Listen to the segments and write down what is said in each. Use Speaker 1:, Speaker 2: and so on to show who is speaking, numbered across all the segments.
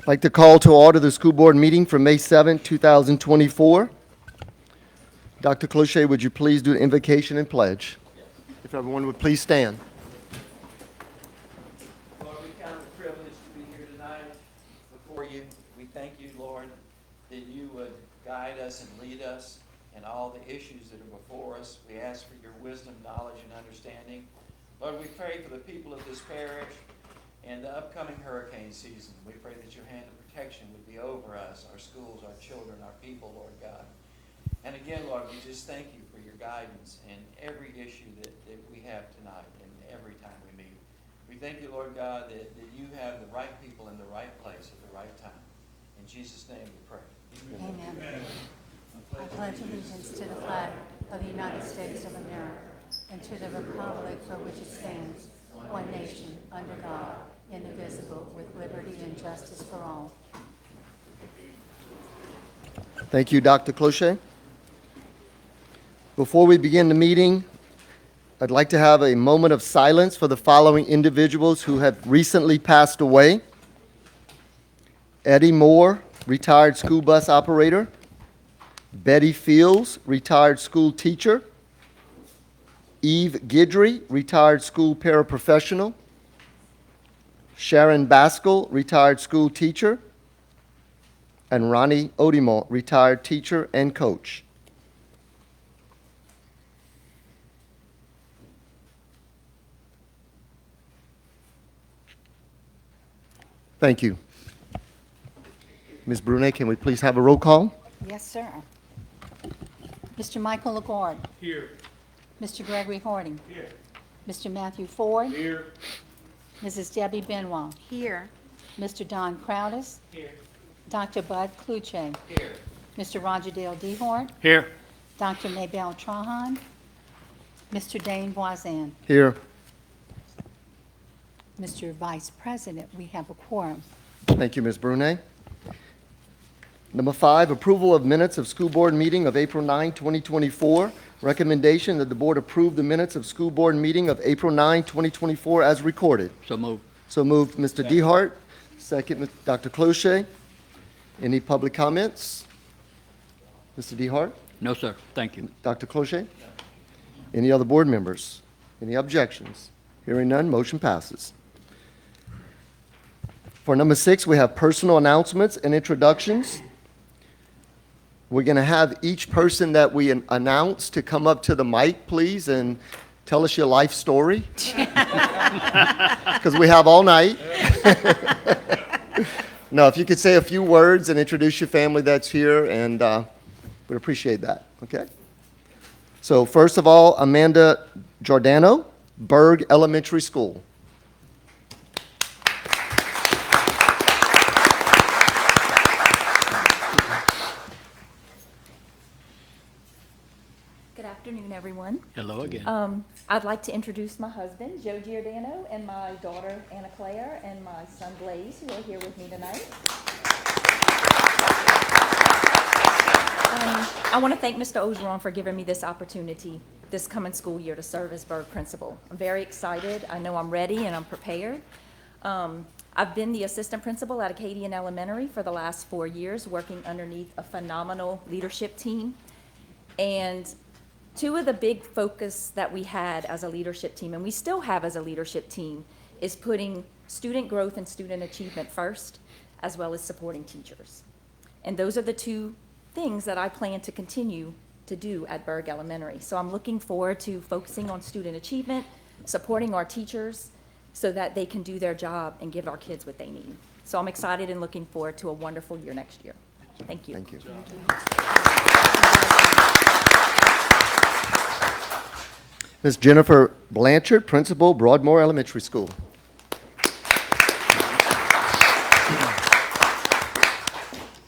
Speaker 1: I'd like to call to order the school board meeting for May 7, 2024. Dr. Cloche, would you please do the invocation and pledge? If everyone would please stand.
Speaker 2: Lord, we count it a privilege to be here tonight before you. We thank you, Lord, that you would guide us and lead us in all the issues that are before us. We ask for your wisdom, knowledge, and understanding. Lord, we pray for the people of this parish and the upcoming hurricane season. We pray that your hand of protection would be over us, our schools, our children, our people, Lord God. And again, Lord, we just thank you for your guidance in every issue that we have tonight and every time we meet. We thank you, Lord God, that you have the right people in the right place at the right time. In Jesus' name we pray.
Speaker 3: Amen. I pledge allegiance to the flag of the United States of America and to the republic for which it stands, one nation, under God, indivisible, with liberty and justice for all.
Speaker 1: Thank you, Dr. Cloche. Before we begin the meeting, I'd like to have a moment of silence for the following individuals who have recently passed away. Eddie Moore, retired school bus operator. Betty Fields, retired school teacher. Eve Guidry, retired school paraprofessional. Sharon Baskell, retired school teacher. And Ronnie Odimont, retired teacher and coach. Thank you. Ms. Brunet, can we please have a roll call?
Speaker 3: Yes, sir. Mr. Michael Lagarde.
Speaker 4: Here.
Speaker 3: Mr. Gregory Harding.
Speaker 4: Here.
Speaker 3: Mr. Matthew Ford.
Speaker 4: Here.
Speaker 3: Mrs. Debbie Benoit.
Speaker 5: Here.
Speaker 3: Mr. Don Crowdis.
Speaker 4: Here.
Speaker 3: Dr. Bud Kluche.
Speaker 2: Here.
Speaker 3: Mr. Roger Dale Dehort.
Speaker 4: Here.
Speaker 3: Dr. Maybelle Trahan. Mr. Dane Voisin.
Speaker 1: Here.
Speaker 3: Mr. Vice President, we have a quorum.
Speaker 1: Thank you, Ms. Brunet. Number 5, approval of minutes of school board meeting of April 9, 2024. Recommendation that the board approve the minutes of school board meeting of April 9, 2024 as recorded.
Speaker 4: So moved.
Speaker 1: So moved, Mr. Dehart. Second, Dr. Cloche. Any public comments? Mr. Dehart?
Speaker 4: No, sir. Thank you.
Speaker 1: Dr. Cloche? Any other board members? Any objections? Hearing none, motion passes. For number 6, we have personal announcements and introductions. We're going to have each person that we announce to come up to the mic, please, and tell us your life story. Because we have all night. No, if you could say a few words and introduce your family that's here, and we'd appreciate that, okay? So first of all, Amanda Giordano, Berg Elementary School.
Speaker 5: Good afternoon, everyone.
Speaker 4: Hello again.
Speaker 5: I'd like to introduce my husband, Joe Giordano, and my daughter, Anna Claire, and my son, Blaze, who are here with me tonight. I want to thank Mr. Ogeron for giving me this opportunity this coming school year to serve as Berg principal. I'm very excited. I know I'm ready and I'm prepared. I've been the assistant principal at Acadian Elementary for the last 4 years, working underneath a phenomenal leadership team. And two of the big focus that we had as a leadership team, and we still have as a leadership team, is putting student growth and student achievement first, as well as supporting teachers. And those are the two things that I plan to continue to do at Berg Elementary. So I'm looking forward to focusing on student achievement, supporting our teachers so that they can do their job and give our kids what they need. So I'm excited and looking forward to a wonderful year next year. Thank you.
Speaker 1: Thank you. Ms. Jennifer Blanchard, Principal, Broadmoor Elementary School.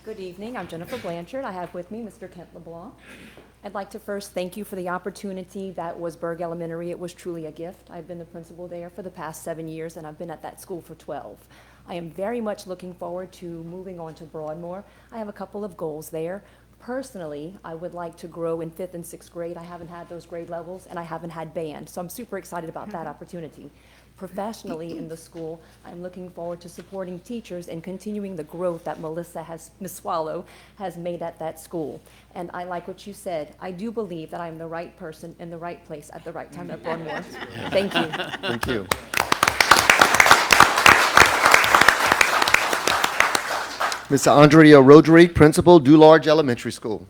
Speaker 6: Good evening. I'm Jennifer Blanchard. I have with me Mr. Kent LeBlanc. I'd like to first thank you for the opportunity that was Berg Elementary. It was truly a gift. I've been the principal there for the past 7 years, and I've been at that school for 12. I am very much looking forward to moving on to Broadmoor. I have a couple of goals there. Personally, I would like to grow in 5th and 6th grade. I haven't had those grade levels, and I haven't had band, so I'm super excited about that opportunity. Professionally in the school, I'm looking forward to supporting teachers and continuing the growth that Ms. Swallow has made at that school. And I like what you said. I do believe that I'm the right person in the right place at the right time at Broadmoor. Thank you.
Speaker 1: Thank you. Ms. Andrea Roderick, Principal, Dularge Elementary School.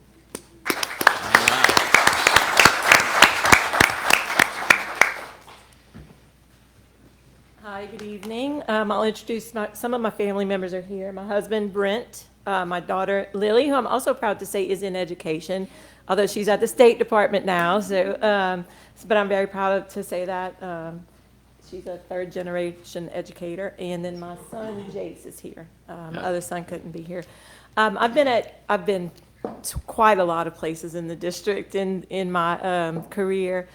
Speaker 4: Hi, good evening. I'll introduce some of my family members are here. My husband, Brent, my daughter, Lily, who I'm also proud to say is in education, although she's at the State Department now. But I'm very proud to say that. She's a third-generation educator. And then my son, Jace, is here. My other son couldn't be here. I've been to quite a lot of places in the district in my career.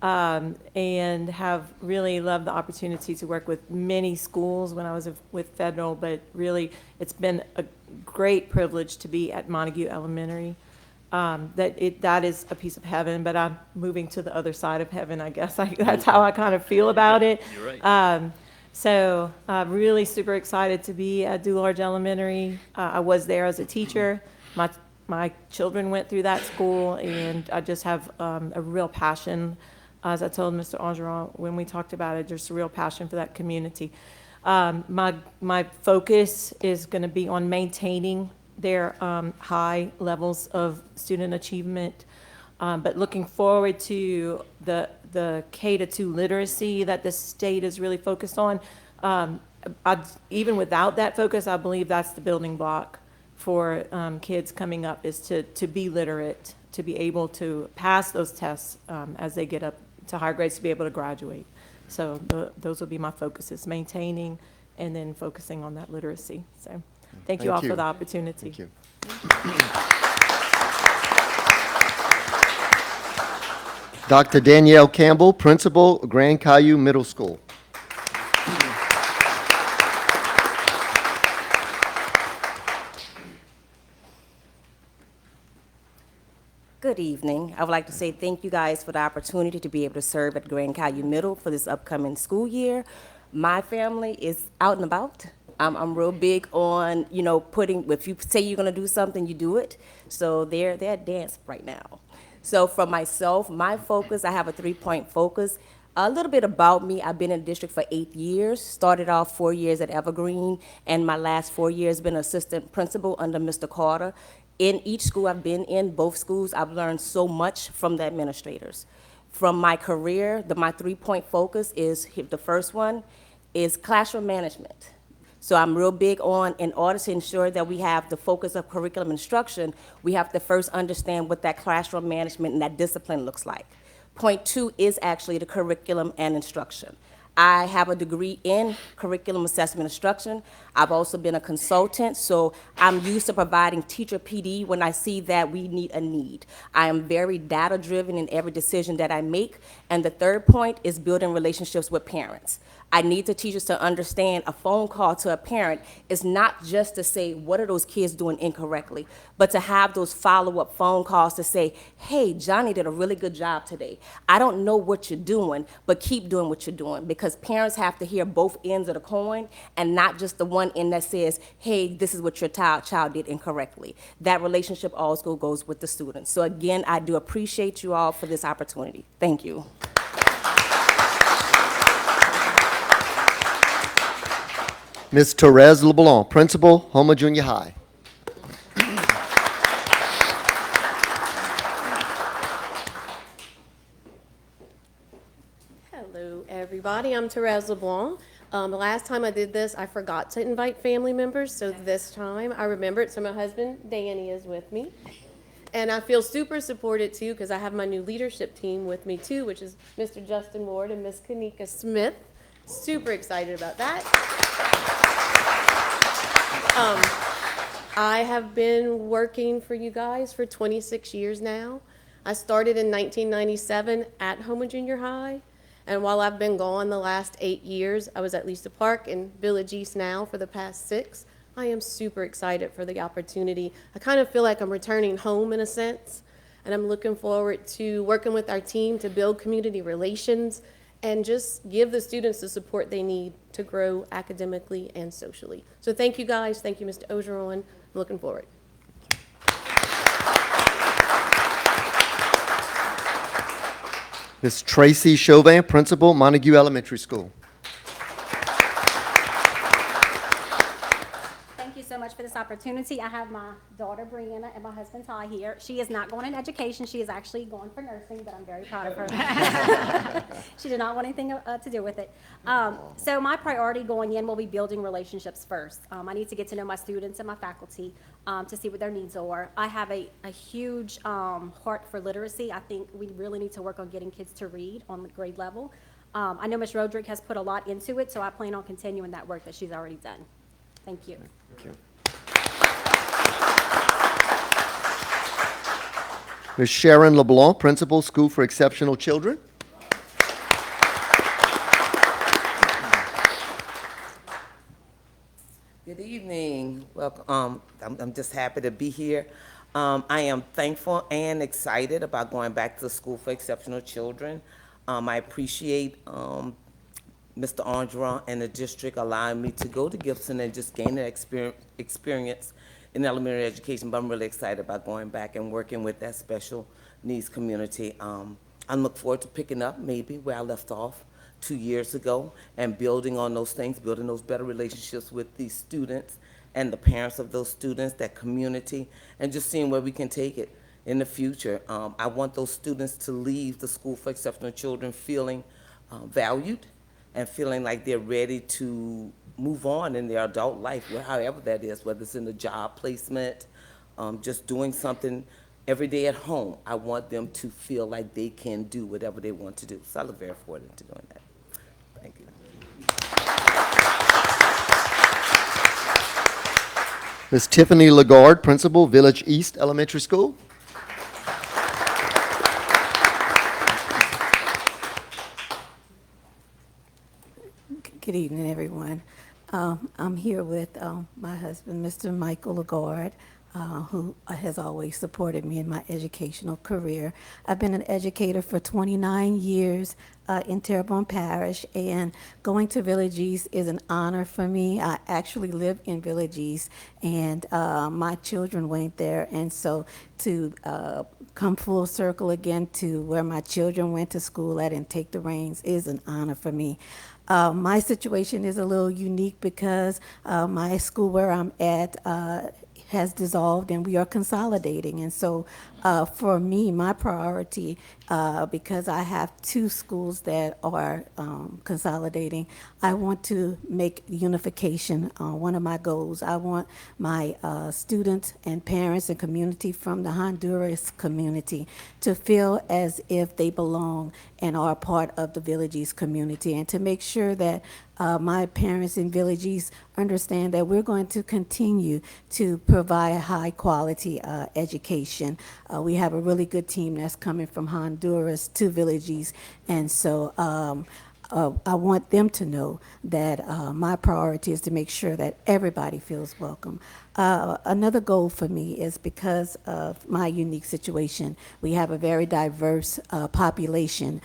Speaker 4: And have really loved the opportunity to work with many schools when I was with Federal, but really it's been a great privilege to be at Montague Elementary. That is a piece of heaven, but I'm moving to the other side of heaven, I guess. That's how I kind of feel about it.
Speaker 7: You're right.
Speaker 4: So I'm really super excited to be at Dularge Elementary. I was there as a teacher. My children went through that school, and I just have a real passion. As I told Mr. Angeron when we talked about it, just a real passion for that community. My focus is going to be on maintaining their high levels of student achievement, but looking forward to the K-2 literacy that the state is really focused on. Even without that focus, I believe that's the building block for kids coming up, is to be literate, to be able to pass those tests as they get up to higher grades, to be able to graduate. So those will be my focuses, maintaining and then focusing on that literacy. So thank you all for the opportunity.
Speaker 1: Thank you. Dr. Danielle Campbell, Principal, Grand Caillou Middle School.
Speaker 8: Good evening. I would like to say thank you guys for the opportunity to be able to serve at Grand Caillou Middle for this upcoming school year. My family is out and about. I'm real big on, if you say you're going to do something, you do it. So they're at dance right now. So for myself, my focus, I have a 3-point focus. A little bit about me, I've been in the district for 8 years, started off 4 years at Evergreen, and my last 4 years been assistant principal under Mr. Carter. In each school I've been in, both schools, I've learned so much from the administrators. From my career, my 3-point focus is, the first one is classroom management. So I'm real big on, in order to ensure that we have the focus of curriculum instruction, we have to first understand what that classroom management and that discipline looks like. Point 2 is actually the curriculum and instruction. I have a degree in curriculum assessment instruction. I've also been a consultant, so I'm used to providing teacher PD when I see that we need a need. I am very data-driven in every decision that I make. And the third point is building relationships with parents. I need the teachers to understand a phone call to a parent is not just to say, what are those kids doing incorrectly, but to have those follow-up phone calls to say, hey, Johnny did a really good job today. I don't know what you're doing, but keep doing what you're doing, because parents have to hear both ends of the coin and not just the one end that says, hey, this is what your child did incorrectly. That relationship also goes with the students. So again, I do appreciate you all for this opportunity. Thank you.
Speaker 1: Ms. Therese LeBlanc, Principal, Houma Junior High.
Speaker 9: Hello, everybody. I'm Therese LeBlanc. The last time I did this, I forgot to invite family members, so this time I remembered. So my husband, Danny, is with me. And I feel super supported, too, because I have my new leadership team with me, too, which is Mr. Justin Ward and Miss Kanika Smith. Super excited about that. I have been working for you guys for 26 years now. I started in 1997 at Houma Junior High, and while I've been gone the last 8 years, I was at Lisa Park and Village East now for the past 6. I am super excited for the opportunity. I kind of feel like I'm returning home in a sense, and I'm looking forward to working with our team to build community relations and just give the students the support they need to grow academically and socially. So thank you guys. Thank you, Mr. Ogeron. I'm looking forward.
Speaker 1: Ms. Tracy Chauvin, Principal, Montague Elementary School.
Speaker 7: Thank you so much for this opportunity. I have my daughter Brianna and my husband Ty here. She is not going in education. She is actually going for nursing, but I'm very proud of her. She did not want anything to do with it. So my priority going in will be building relationships first. I need to get to know my students and my faculty to see what their needs are. I have a huge heart for literacy. I think we really need to work on getting kids to read on the grade level. I know Ms. Roderick has put a lot into it, so I plan on continuing that work that she's already done. Thank you.
Speaker 1: Thank you. Ms. Sharon LeBlanc, Principal, School for Exceptional Children.
Speaker 10: Good evening. Welcome. I'm just happy to be here. I am thankful and excited about going back to School for Exceptional Children. I appreciate Mr. Ogeron and the district allowing me to go to Gibson and just gain an experience in elementary education, but I'm really excited about going back and working with that special needs community. I look forward to picking up maybe where I left off 2 years ago and building on those things, building those better relationships with these students and the parents of those students, that community, and just seeing where we can take it in the future. I want those students to leave the School for Exceptional Children feeling valued and feeling like they're ready to move on in their adult life, however that is, whether it's in the job placement, just doing something every day at home. I want them to feel like they can do whatever they want to do. So I look very forward to doing that. Thank you.
Speaker 1: Ms. Tiffany Lagarde, Principal, Village East Elementary School.
Speaker 11: Good evening, everyone. I'm here with my husband, Mr. Michael Lagarde, who has always supported me in my educational career. I've been an educator for 29 years in Terrebonne Parish, and going to Village East is an honor for me. I actually live in Village East, and my children went there, and so to come full circle again to where my children went to school at and take the reins is an honor for me. My situation is a little unique because my school where I'm at has dissolved and we are consolidating. And so for me, my priority, because I have two schools that are consolidating, I want to make unification one of my goals. I want my students and parents and community from the Honduras community to feel as if they belong and are part of the Village East community, and to make sure that my parents in Village East understand that we're going to continue to provide high quality education. We have a really good team that's coming from Honduras to Village East, and so I want them to know that my priority is to make sure that everybody feels welcome. Another goal for me is because of my unique situation, we have a very diverse population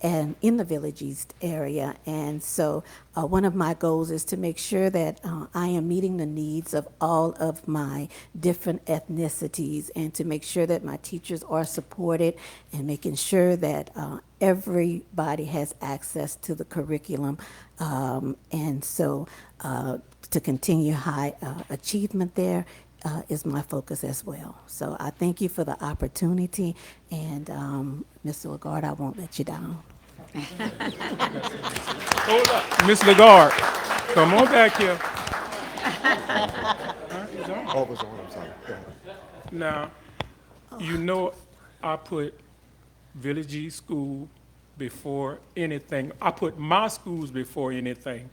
Speaker 11: and in the Village East area. And so one of my goals is to make sure that I am meeting the needs of all of my different ethnicities, and to make sure that my teachers are supported, and making sure that everybody has access to the curriculum. And so to continue high achievement there is my focus as well. So I thank you for the opportunity, and Mr. Lagarde, I won't let you down.
Speaker 12: Hold up, Ms. Lagarde, come on back here.
Speaker 1: Oh, it was on, I'm sorry. Go ahead.
Speaker 12: Now, you know I put Village East School before anything. I put my schools before anything.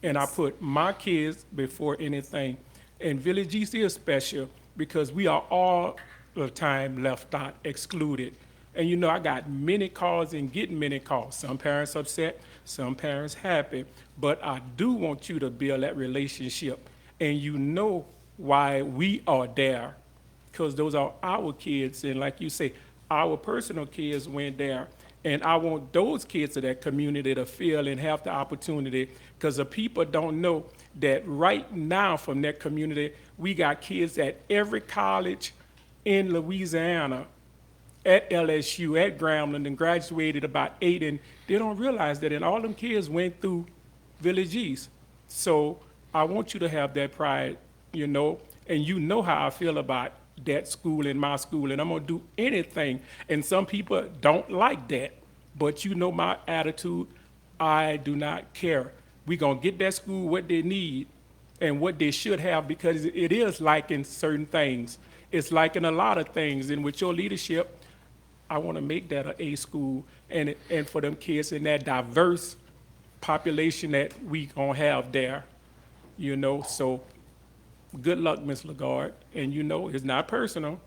Speaker 12: And I put my kids before anything. And Village East is special because we are all the time left out, excluded. And you know, I got many calls and getting many calls. Some parents upset, some parents happy. But I do want you to build that relationship. and you know why we are there, because those are our kids, and like you say, our personal kids went there, and I want those kids of that community to feel and have the opportunity, because the people don't know that right now from that community, we got kids at every college in Louisiana, at LSU, at Grambling, and graduated about 8, and they don't realize that, and all them kids went through Village East. So I want you to have that pride, you know, and you know how I feel about that school and my school, and I'm gonna do anything. And some people don't like that, but you know my attitude, I do not care. We gonna get that school what they need and what they should have, because it is like in certain things. It's like in a lot of things, and with your leadership, I wanna make that an A school, and for them kids in that diverse population that we gonna have there, you know. So good luck, Ms. Lagarde, and you know it's not personal.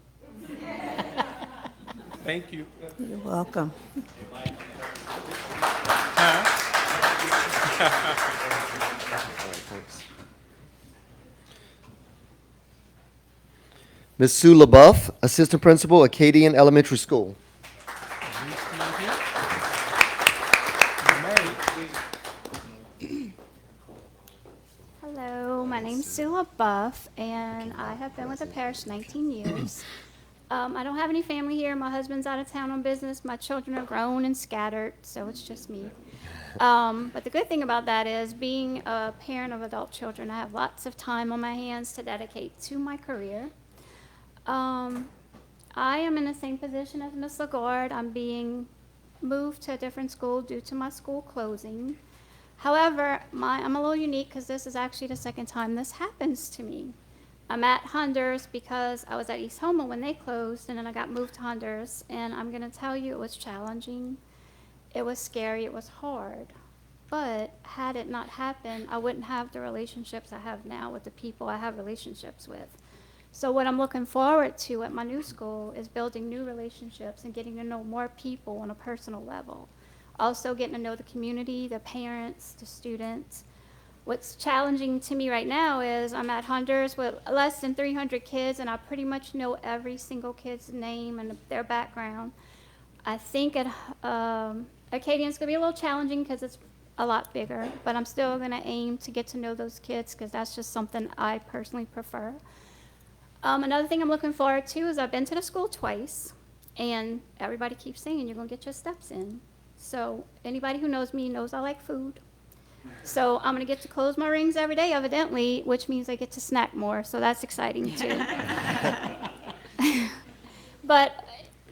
Speaker 12: Thank you.
Speaker 11: You're welcome.
Speaker 1: Ms. Sue LaBeouf, Assistant Principal, Acadian Elementary School.
Speaker 13: Hello, my name's Sue LaBeouf, and I have been with the parish 19 years. I don't have any family here. My husband's out of town on business. My children are grown and scattered, so it's just me. But the good thing about that is, being a parent of adult children, I have lots of time on my hands to dedicate to my career. I am in the same position as Ms. Lagarde. I'm being moved to a different school due to my school closing. However, I'm a little unique because this is actually the second time this happens to me. I'm at Hunders because I was at East Houma when they closed, and then I got moved to Hunders, and I'm going to tell you it was challenging. It was scary. It was hard. But had it not happened, I wouldn't have the relationships I have now with the people I have relationships with. So what I'm looking forward to at my new school is building new relationships and getting to know more people on a personal level. Also getting to know the community, the parents, the students. What's challenging to me right now is I'm at Hunders with less than 300 kids, and I pretty much know every single kid's name and their background. I think at Acadian's going to be a little challenging because it's a lot bigger, but I'm still going to aim to get to know those kids because that's just something I personally prefer. Another thing I'm looking forward to is I've been to the school twice, and everybody keeps saying you're going to get your steps in. So anybody who knows me knows I like food. So I'm going to get to close my rings every day, evidently, which means I get to snack more. So that's exciting, too. But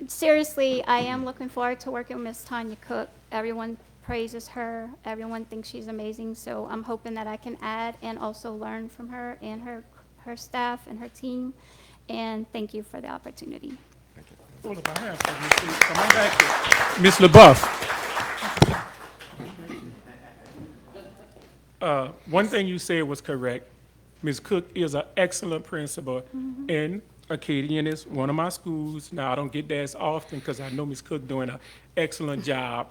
Speaker 13: seriously, I am looking forward to working with Miss Tanya Cook. Everyone praises her. Everyone thinks she's amazing. So I'm hoping that I can add and also learn from her and her staff and her team. And thank you for the opportunity.
Speaker 12: Hold up, I have something to say. Come on back here. Ms. LaBeouf. One thing you said was correct. Ms. Cook is an excellent principal, and Acadian is one of my schools. Now, I don't get that as often because I know Ms. Cook doing an excellent job,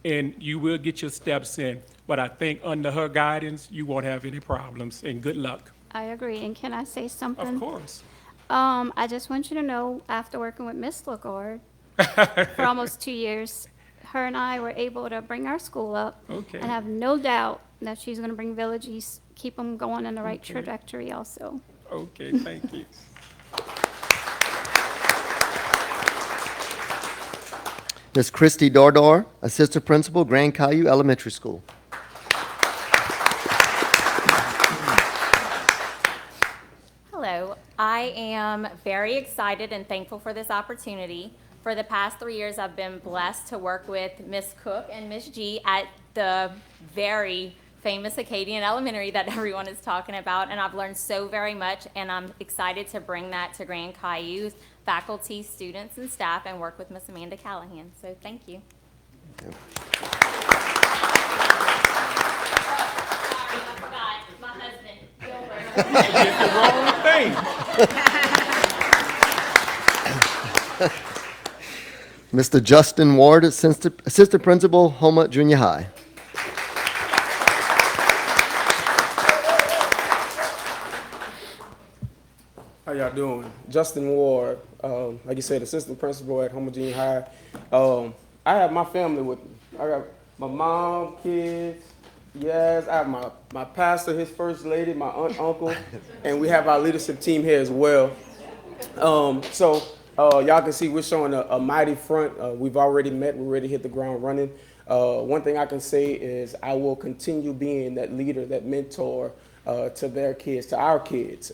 Speaker 12: and you will get your steps in. But I think under her guidance, you won't have any problems, and good luck.
Speaker 13: I agree. And can I say something?
Speaker 12: Of course.
Speaker 13: I just want you to know, after working with Miss Lagarde for almost 2 years, her and I were able to bring our school up.
Speaker 12: Okay.
Speaker 13: And have no doubt that she's going to bring Village East, keep them going in the right
Speaker 12: Okay.
Speaker 13: trajectory also.
Speaker 12: Okay, thank you.
Speaker 1: Ms. Christy Dardar, Assistant Principal, Grand Caillou Elementary School.
Speaker 5: Hello, I am very excited and thankful for this opportunity. For the past 3 years, I've been blessed to work with Miss Cook and Miss G at the very famous Acadian Elementary that everyone is talking about, and I've learned so very much, and I'm excited to bring that to Grand Caillou's faculty, students, and staff, and work with Miss Amanda Callahan. So thank you.
Speaker 1: Okay.
Speaker 5: Sorry, I forgot. My husband, Gilbert.
Speaker 12: Did the wrong thing.
Speaker 1: Mr. Justin Ward, Assistant Principal, Houma Junior High.
Speaker 14: y'all doing? Justin Ward, like you said, assistant principal at Homer Junior High. I have my family with me. I got my mom, kids, yes, I have my pastor, his first lady, my aunt, uncle, and we have our leadership team here as well. Y'all can see we're showing a mighty front. We've already met, we're ready to hit the ground running. One thing I can say is I will continue being that leader, that mentor to their kids, to our kids.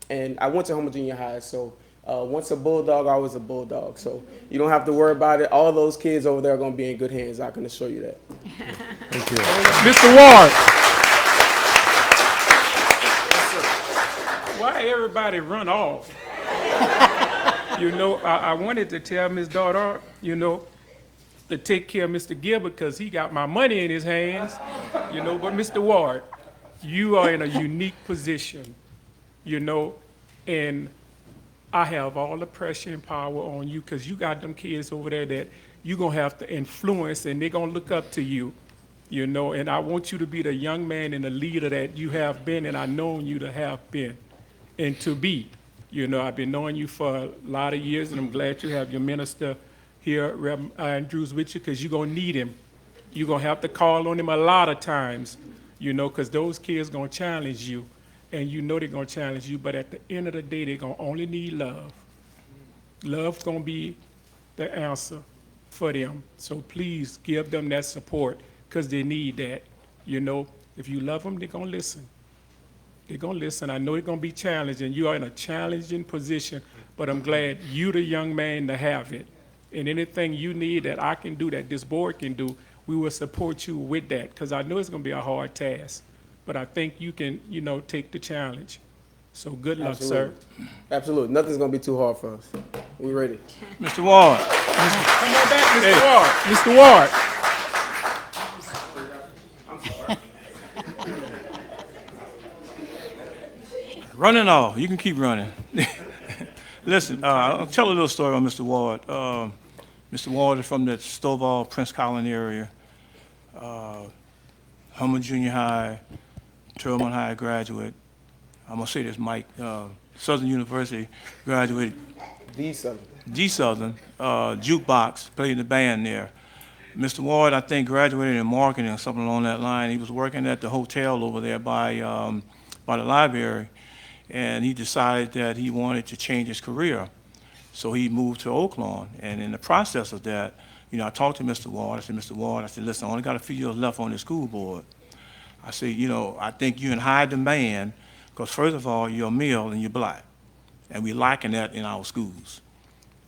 Speaker 14: And I went to Homer Junior High, so once a bulldog, always a bulldog. So you don't have to worry about it. All those kids over there are going to be in good hands. I can assure you that.
Speaker 1: Thank you.
Speaker 12: Mr. Ward. Why everybody run off? You know, I wanted to tell Ms. Daughter, you know, to take care of Mr. Gilbert because he got my money in his hands, you know, but Mr. Ward, you are in a unique position, you know, and I have all the pressure and power on you because you got them kids over there that you're going to have to influence and they're going to look up to you, you know, and I want you to be the young man and the leader that you have been and I've known you to have been and to be. You know, I've been knowing you for a lot of years, and I'm glad you have your minister here, Reverend Andrews, with you, because you're going to need him. You're going to have to call on him a lot of times, you know, because those kids going to challenge you, and you know they're going to challenge you, but at the end of the day, they're going to only need love. Love's going to be the answer for them. So please give them that support, because they need that. You know, if you love them, they're going to listen. They're going to listen. I know it's going to be challenging. You are in a challenging position, but I'm glad you're the young man to have it. And anything you need that I can do, that this board can do, we will support you with that, because I know it's going to be a hard task. But I think you can, you know, take the challenge. So good luck,
Speaker 14: Absolutely.
Speaker 12: sir.
Speaker 14: Absolutely. Nothing's going to be too hard for us. We ready.
Speaker 12: Mr. Ward. Come on back, Mr. Ward. Mr. Ward.
Speaker 15: Running off. You can keep running. Listen, I'll tell a little story on Mr. Ward. Mr. Ward is from the Stovall, Prince Colony area. Homer Junior High, Turman High graduate. I'm going to say this, Mike. Southern University graduate.
Speaker 14: The Southern.
Speaker 15: The Southern. Jukebox, played in the band there. Mr. Ward, I think, graduated in marketing or something along that line. He was working at the hotel over there by the library. And he decided that he wanted to change his career. So he moved to Oaklawn. And in the process of that, you know, I talked to Mr. Ward. I said, Mr. Ward, I said, listen, I only got a few years left on the school board. I said, you know, I think you're in high demand because, first of all, you're a male and you're black. And we're lacking that in our schools.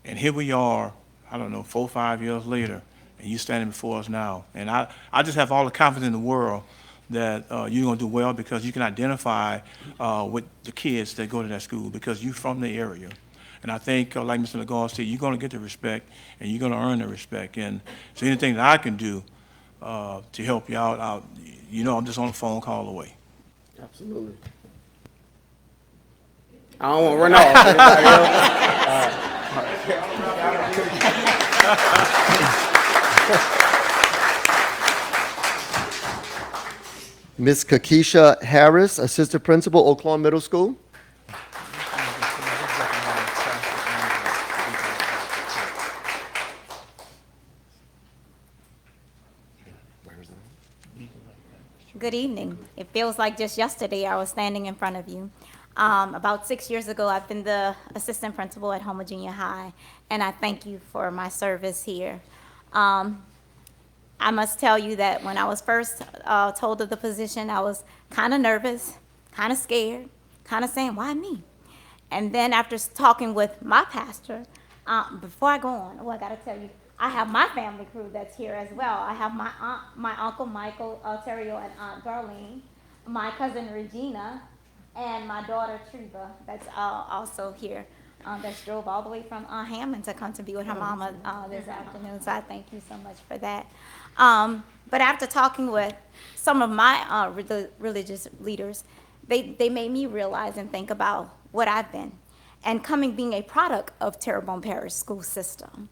Speaker 15: And here we are, I don't know, 4 or 5 years later, and you're standing before us now. And I just have all the confidence in the world that you're going to do well because you can identify with the kids that go to that school because you're from the area. And I think, like Mr. Lagarde said, you're going to get the respect and you're going to earn the respect. And so anything that I can do to help you out, you know I'm just on a phone call away.
Speaker 14: Absolutely. I don't want to run off. Anybody else?
Speaker 1: Ms. Kakisha Harris, Assistant Principal, Oaklawn Middle School.
Speaker 16: Good evening. It feels like just yesterday I was standing in front of you. About 6 years ago, I've been the assistant principal at Homer Junior High, and I thank you for my service here. I must tell you that when I was first told of the position, I was kind of nervous, kind of scared, kind of saying, why me? And then after talking with my pastor, before I go on, I got to tell you, I have my family crew that's here as well. I have my aunt, my uncle Michael Terrio and Aunt Darlene, my cousin Regina, and my daughter Treva that's also here. That drove all the way from Hammond to come to be with her mama this afternoon. So I thank you so much for that. But after talking with some of my religious leaders, they made me realize and think about what I've been. And being a product of Terrebonne Parish school system.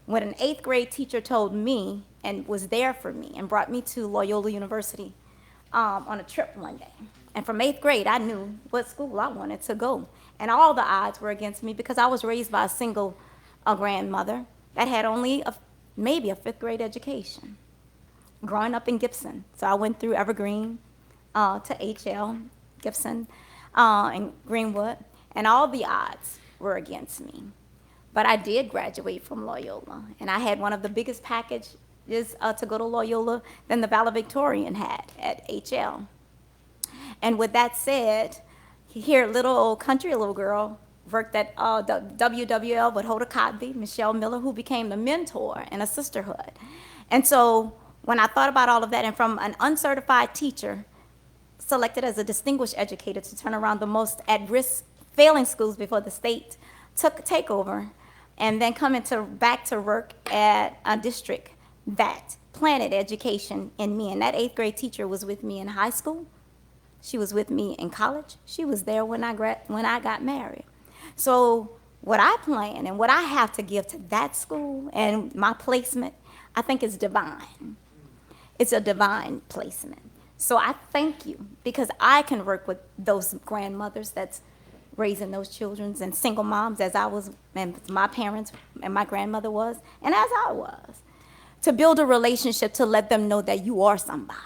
Speaker 16: When an 8th grade teacher told me and was there for me and brought me to Loyola University on a trip one day. And from 8th grade, I knew what school I wanted to go. And all the odds were against me because I was raised by a single grandmother that had only maybe a 5th grade education growing up in Gibson. So I went through Evergreen to HL, Gibson, and Greenwood, and all the odds were against me. But I did graduate from Loyola, and I had one of the biggest packages to go to Loyola than the valedictorian had at HL. And with that said, here, little old country little girl worked at the WWL with Hoda Kotb, Michelle Miller, who became the mentor in a sisterhood. And so when I thought about all of that, and from an uncertified teacher selected as a distinguished educator to turn around the most at-risk failing schools before the state took takeover, and then coming back to work at a district that planted education in me. And that 8th grade teacher was with me in high school. She was with me in college. She was there when I got married. So what I plan and what I have to give to that school and my placement, I think is divine. It's a divine placement. So I thank you because I can work with those grandmothers that's raising those children and single moms as I was, and my parents and my grandmother was, and as I was, to build a relationship to let them know that you are somebody,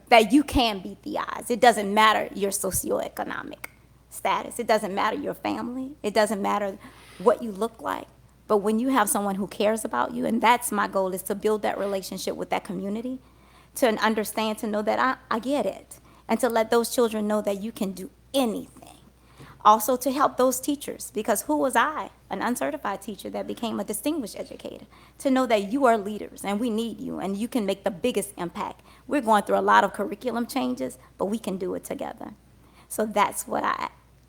Speaker 16: that you can beat the odds. It doesn't matter your socioeconomic status. It doesn't matter your family. It doesn't matter what you look like. But when you have someone who cares about you, and that's my goal, is to build that relationship with that community, to understand, to know that I get it, and to let those children know that you can do anything. Also to help those teachers, because who was I, an uncertified teacher that became a distinguished educator, to know that you are leaders and we need you and you can make the biggest impact. We're going through a lot of curriculum changes, but we can do it together. So that's what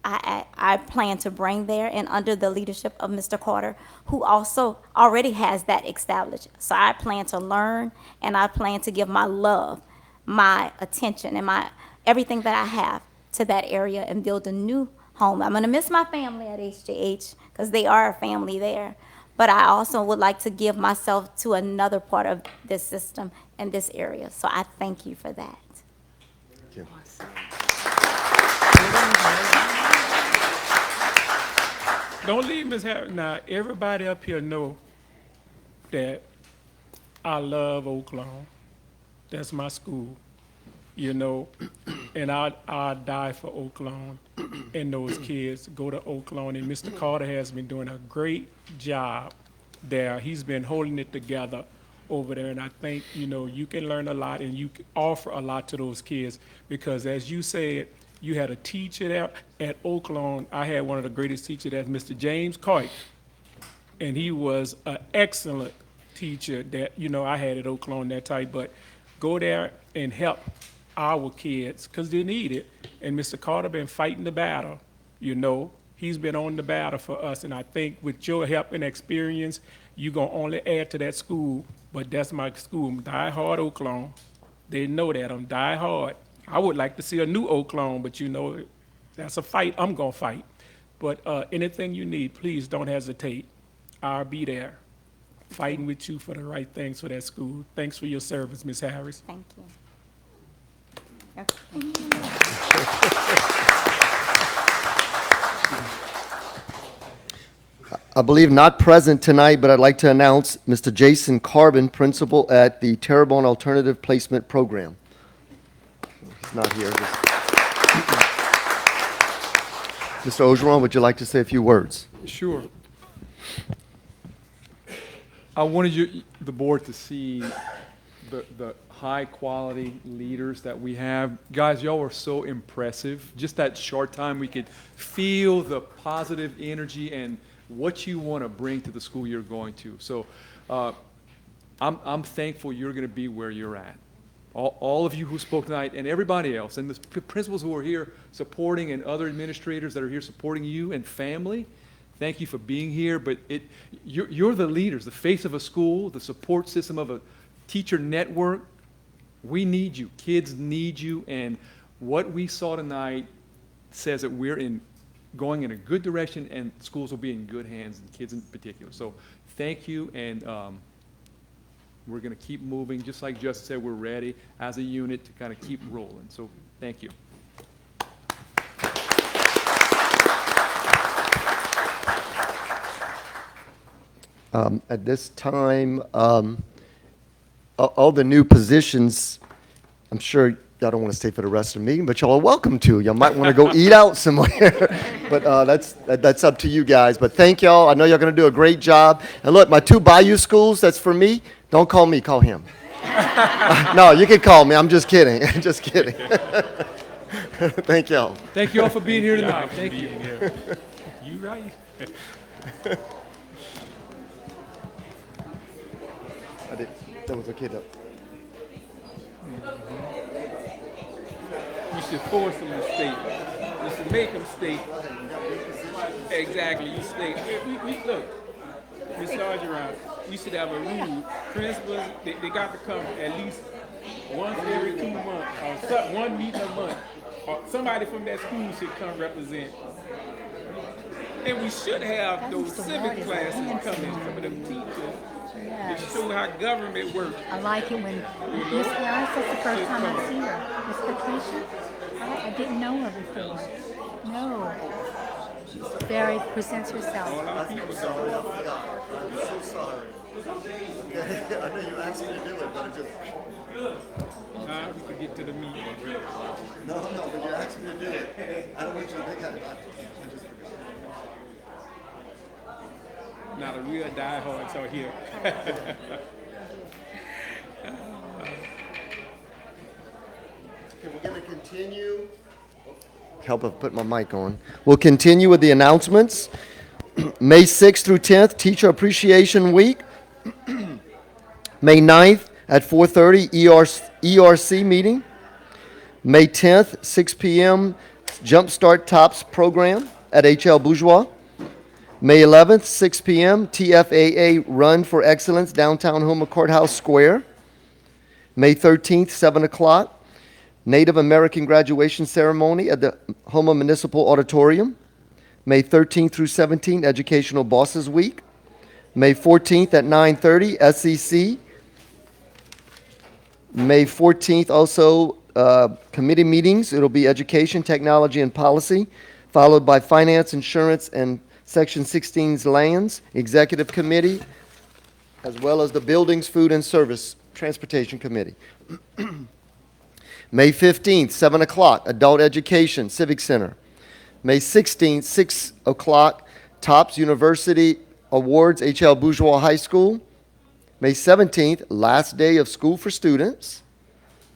Speaker 16: I plan to bring there, and under the leadership of Mr. Carter, who also already has that established. So I plan to learn, and I plan to give my love, my attention, and my everything that I have to that area and build a new home. I'm gonna miss my family at HJH because they are a family there. But I also would like to give myself to another part of this system and this area. So I thank you for that.
Speaker 1: Thank you.
Speaker 12: Don't leave Ms. Harris. Now, everybody up here know that I love Oak Lawn. That's my school, you know, and I'll die for Oak Lawn and those kids go to Oak Lawn. And Mr. Carter has been doing a great job there. He's been holding it together over there, and I think, you know, you can learn a lot and you can offer a lot to those kids because, as you said, you had a teacher there at Oak Lawn. I had one of the greatest teachers, that's Mr. James Coit, and he was an excellent teacher that, you know, I had at Oak Lawn that type. But go there and help our kids because they need it. And Mr. Carter been fighting the battle, you know. He's been on the battle for us, and I think with your help and experience, you're going to only add to that school. But that's my school. I'm die-hard Oak Lawn. They know that. I'm die-hard. I would like to see a new Oak Lawn, but you know, that's a fight I'm going to fight. But anything you need, please don't hesitate. I'll be there fighting with you for the right things for that school. Thanks for your service, Ms. Harris.
Speaker 16: Thank you.
Speaker 1: I believe not present tonight, but I'd like to announce Mr. Jason Carbon, principal at the Terrebonne Alternative Placement Program. He's not here. Mr. Ogeron, would you like to say a few words?
Speaker 17: Sure. I wanted the board to see the high-quality leaders that we have. Guys, y'all are so impressive. Just that short time, we could feel the positive energy and what you want to bring to the school you're going to. So I'm thankful you're going to be where you're at. All of you who spoke tonight and everybody else, and the principals who are here supporting and other administrators that are here supporting you and family, thank you for being here. But you're the leaders, the face of a school, the support system of a teacher network. We need you. Kids need you. And what we saw tonight says that we're going in a good direction, and schools will be in good hands, and kids in particular. So thank you, and we're going to keep moving. Just like Justin said, we're ready as a unit to kind of keep rolling. So thank you.
Speaker 1: At this time, all the new positions, I'm sure y'all don't want to stay for the rest of the meeting, but y'all are welcome to. Y'all might want to go eat out somewhere. But that's up to you guys. But thank y'all. I know y'all going to do a great job. And look, my 2 Bayou schools, that's for me. Don't call me, call him. No, you can call me. I'm just kidding. Just kidding. Thank y'all.
Speaker 17: Thank you all for being here tonight. Thank you.
Speaker 12: You right.
Speaker 1: That was okay though.
Speaker 12: You should force them to state. You should make them state. Exactly, you state. Look, Ms. Sergeant, you should have a rule. Principals, they got to come at least once every 2 months, or one meeting a month. Or somebody from that school should come represent. And we should have those civic classes coming, some of them teachers.
Speaker 3: Yes.
Speaker 12: To show how government works.
Speaker 3: I like it when Miss Harris, that's the first time I see her. Miss Patricia, I didn't know her before. No. She's presents herself.
Speaker 12: All our people
Speaker 1: I'm so sorry. I know you asked me to do it, but it just...
Speaker 12: We could get to the meeting.
Speaker 1: No, but you asked me to do it. I don't want you to think I just forgot.
Speaker 12: Not a real diehards out here.
Speaker 1: Okay, we're going to continue. Help if put my mic on. We'll continue with the announcements. May 6th through 10th, Teacher Appreciation Week. May 9th at 4:30, ERC meeting. May 10th, 6 p.m., Jumpstart Tops program at HL Bourgeois. May 11th, 6 p.m., TFAA Run for Excellence, downtown Houma Courthouse Square. May 13th, 7 o'clock, Native American graduation ceremony at the Houma Municipal Auditorium. May 13th through 17th, Educational Bosses Week. May 14th at 9:30, SEC. May 14th also, committee meetings. It'll be Education, Technology, and Policy, followed by Finance, Insurance, and Section 16's Lands, Executive Committee, as well as the Buildings, Food, and Service Transportation Committee. May 15th, 7 o'clock, Adult Education, Civic Center. May 16th, 6 o'clock, Tops University Awards, HL Bourgeois High School. May 17th, last day of school for students.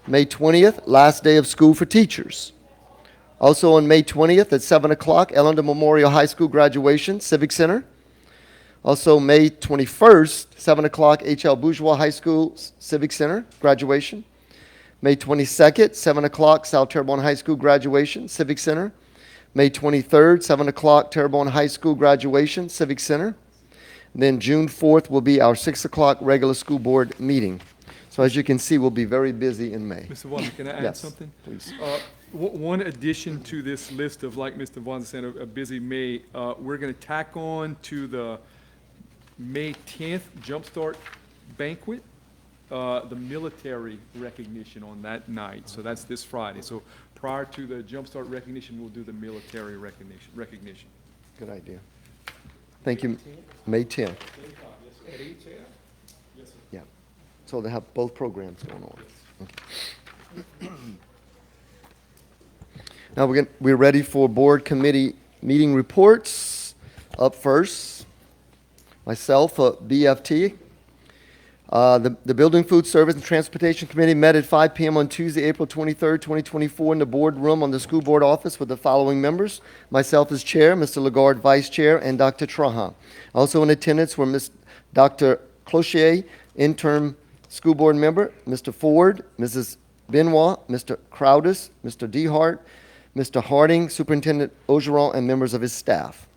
Speaker 1: May 20th, last day of school for teachers. Also on May 20th at 7 o'clock, Ellender Memorial High School graduation, Civic Center. Also May 21st, 7 o'clock, HL Bourgeois High School Civic Center graduation. May 22nd, 7 o'clock, South Terrebonne High School graduation, Civic Center. May 23rd, 7 o'clock, Terrebonne High School graduation, Civic Center. Then June 4th will be our 6 o'clock regular school board meeting. So as you can see, we'll be very busy in May.
Speaker 17: Mr. Walden, can I add
Speaker 1: Yes,
Speaker 17: something?
Speaker 1: please.
Speaker 17: One addition to this list of, like Mr. Walden said, a busy May, we're going to tack on to the May 10th Jumpstart Banquet, the military recognition on that night. So that's this Friday. So prior to the Jumpstart recognition, we'll do the military recognition.
Speaker 1: Good idea. Thank you. May 10th. Yeah. So they have both programs going on. Okay. Now we're ready for board committee meeting reports. Up first, myself, BFT. The Building, Food Service, and Transportation Committee met at 5 p.m. on Tuesday, April 23rd, 2024, in the boardroom on the school board office with the following members. Myself as chair, Mr. Lagarde vice chair, and Dr. Trahan. Also in attendance were Dr. Cloutier, interim school board member, Mr. Ford, Mrs. Benoit, Mr. Crowdis, Mr. DeHart, Mr. Harding, Superintendent Ogeron, and members of his staff.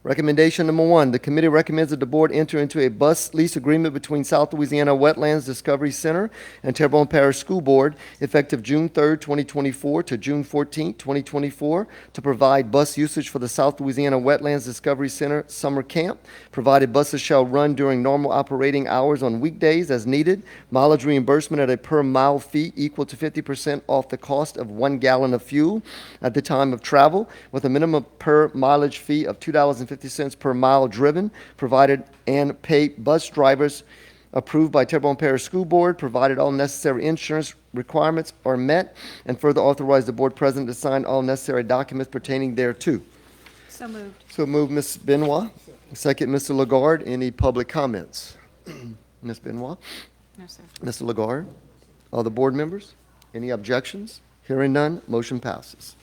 Speaker 1: Recommendation number 1, the committee recommends that the board enter into a bus lease agreement between South Louisiana Wetlands Discovery Center and Terrebonne Parish School Board effective June 3rd, 2024 to June 14th, 2024 to provide bus usage for the South Louisiana Wetlands Discovery Center summer camp. Provided buses shall run during normal operating hours on weekdays as needed. Mileage reimbursement at a per mile fee equal to 50% off the cost of 1 gallon of fuel at the time of travel, with a minimum per mileage fee of $2.50 $2.50 per mile driven, provided and pay bus drivers approved by Terrebonne Parish School Board, provided all necessary insurance requirements are met, and further authorize the board president to sign all necessary documents pertaining thereto.
Speaker 3: So moved.
Speaker 1: So move Ms. Benoit. Second, Mr. Lagarde. Any public comments? Ms. Benoit?
Speaker 3: No, sir.
Speaker 1: Mr. Lagarde? All the board members? Any objections? Hearing none, motion passes.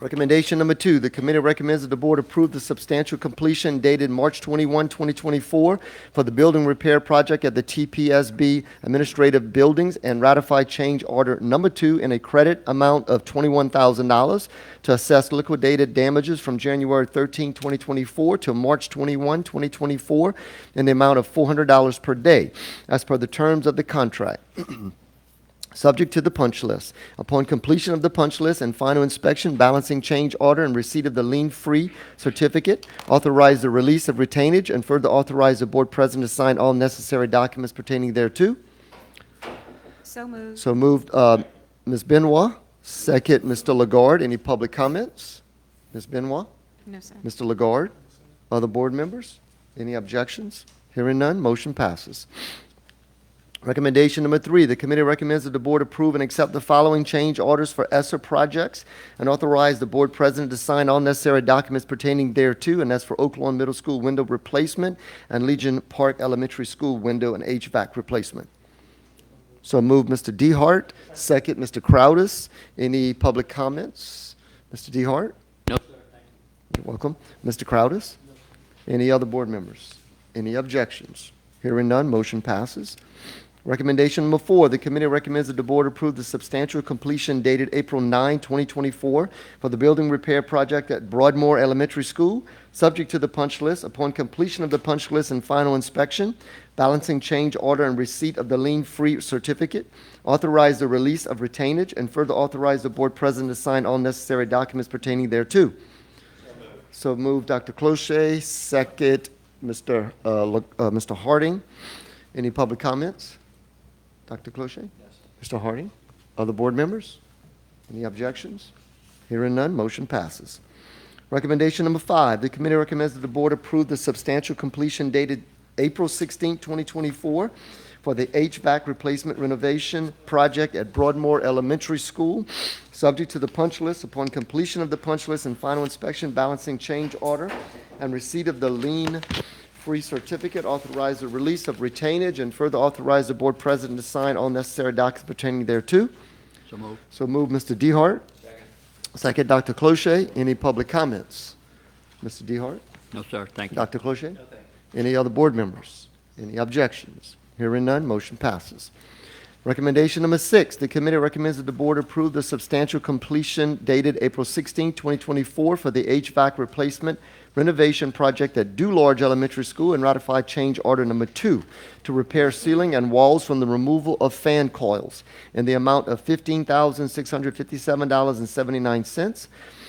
Speaker 1: Recommendation number 2, the committee recommends that the board approve the substantial completion dated March 21, 2024 for the building repair project at the TPSB administrative buildings and ratify change order number 2 in a credit amount of $21,000 to assess liquidated damages from January 13, 2024 to March 21, 2024 in the amount of $400 per day as per the terms of the contract. Subject to the punch list. Upon completion of the punch list and final inspection, balancing change order, and receipt of the lien-free certificate, authorize the release of retainage, and further authorize the board president to sign all necessary documents pertaining thereto.
Speaker 3: So moved.
Speaker 1: So moved, Ms. Benoit. Second, Mr. Lagarde. Any public comments? Ms. Benoit?
Speaker 3: No, sir.
Speaker 1: Mr. Lagarde? Other board members? Any objections? Hearing none, motion passes. Recommendation number 3, the committee recommends that the board approve and accept the following change orders for ESSER projects and authorize the board president to sign all necessary documents pertaining thereto, and that's for Oak Lawn Middle School window replacement and Legion Park Elementary School window and HVAC replacement. So move Mr. DeHart. Second, Mr. Crowdis. Any public comments? Mr. DeHart?
Speaker 18: No, sir. Thank you.
Speaker 1: You're welcome. Mr. Crowdis? Any other board members? Any objections? Hearing none, motion passes. Recommendation number 4, the committee recommends that the board approve the substantial completion dated April 9, 2024 for the building repair project at Broadmoor Elementary School, subject to the punch list. Upon completion of the punch list and final inspection, balancing change order and receipt of the lien-free certificate, authorize the release of retainage, and further authorize the board president to sign all necessary documents pertaining thereto. So move Dr. Cloche. Second, Mr. Harding. Any public comments? Dr. Cloche? Yes. Mr. Harding? Other board members? Any objections? Hearing none, motion passes. Recommendation number 5, the committee recommends that the board approve the substantial completion dated April 16, 2024 for the HVAC replacement renovation project at Broadmoor Elementary School, subject to the punch list. Upon completion of the punch list and final inspection, balancing change order, and receipt of the lien-free certificate, authorize the release of retainage, and further authorize the board president to sign all necessary documents pertaining thereto.
Speaker 18: So moved.
Speaker 1: So move Mr. DeHart. Second, Dr. Cloche. Any public comments? Mr. DeHart?
Speaker 18: No, sir. Thank you.
Speaker 1: Dr. Cloche? Any other board members? Any objections? Hearing none, motion passes. Recommendation number 6, the committee recommends that the board approve the substantial completion dated April 16, 2024 for the HVAC replacement renovation project at Dularge Elementary School and ratify change order number 2 to repair ceiling and walls from the removal of fan coils in the amount of $15,657.79.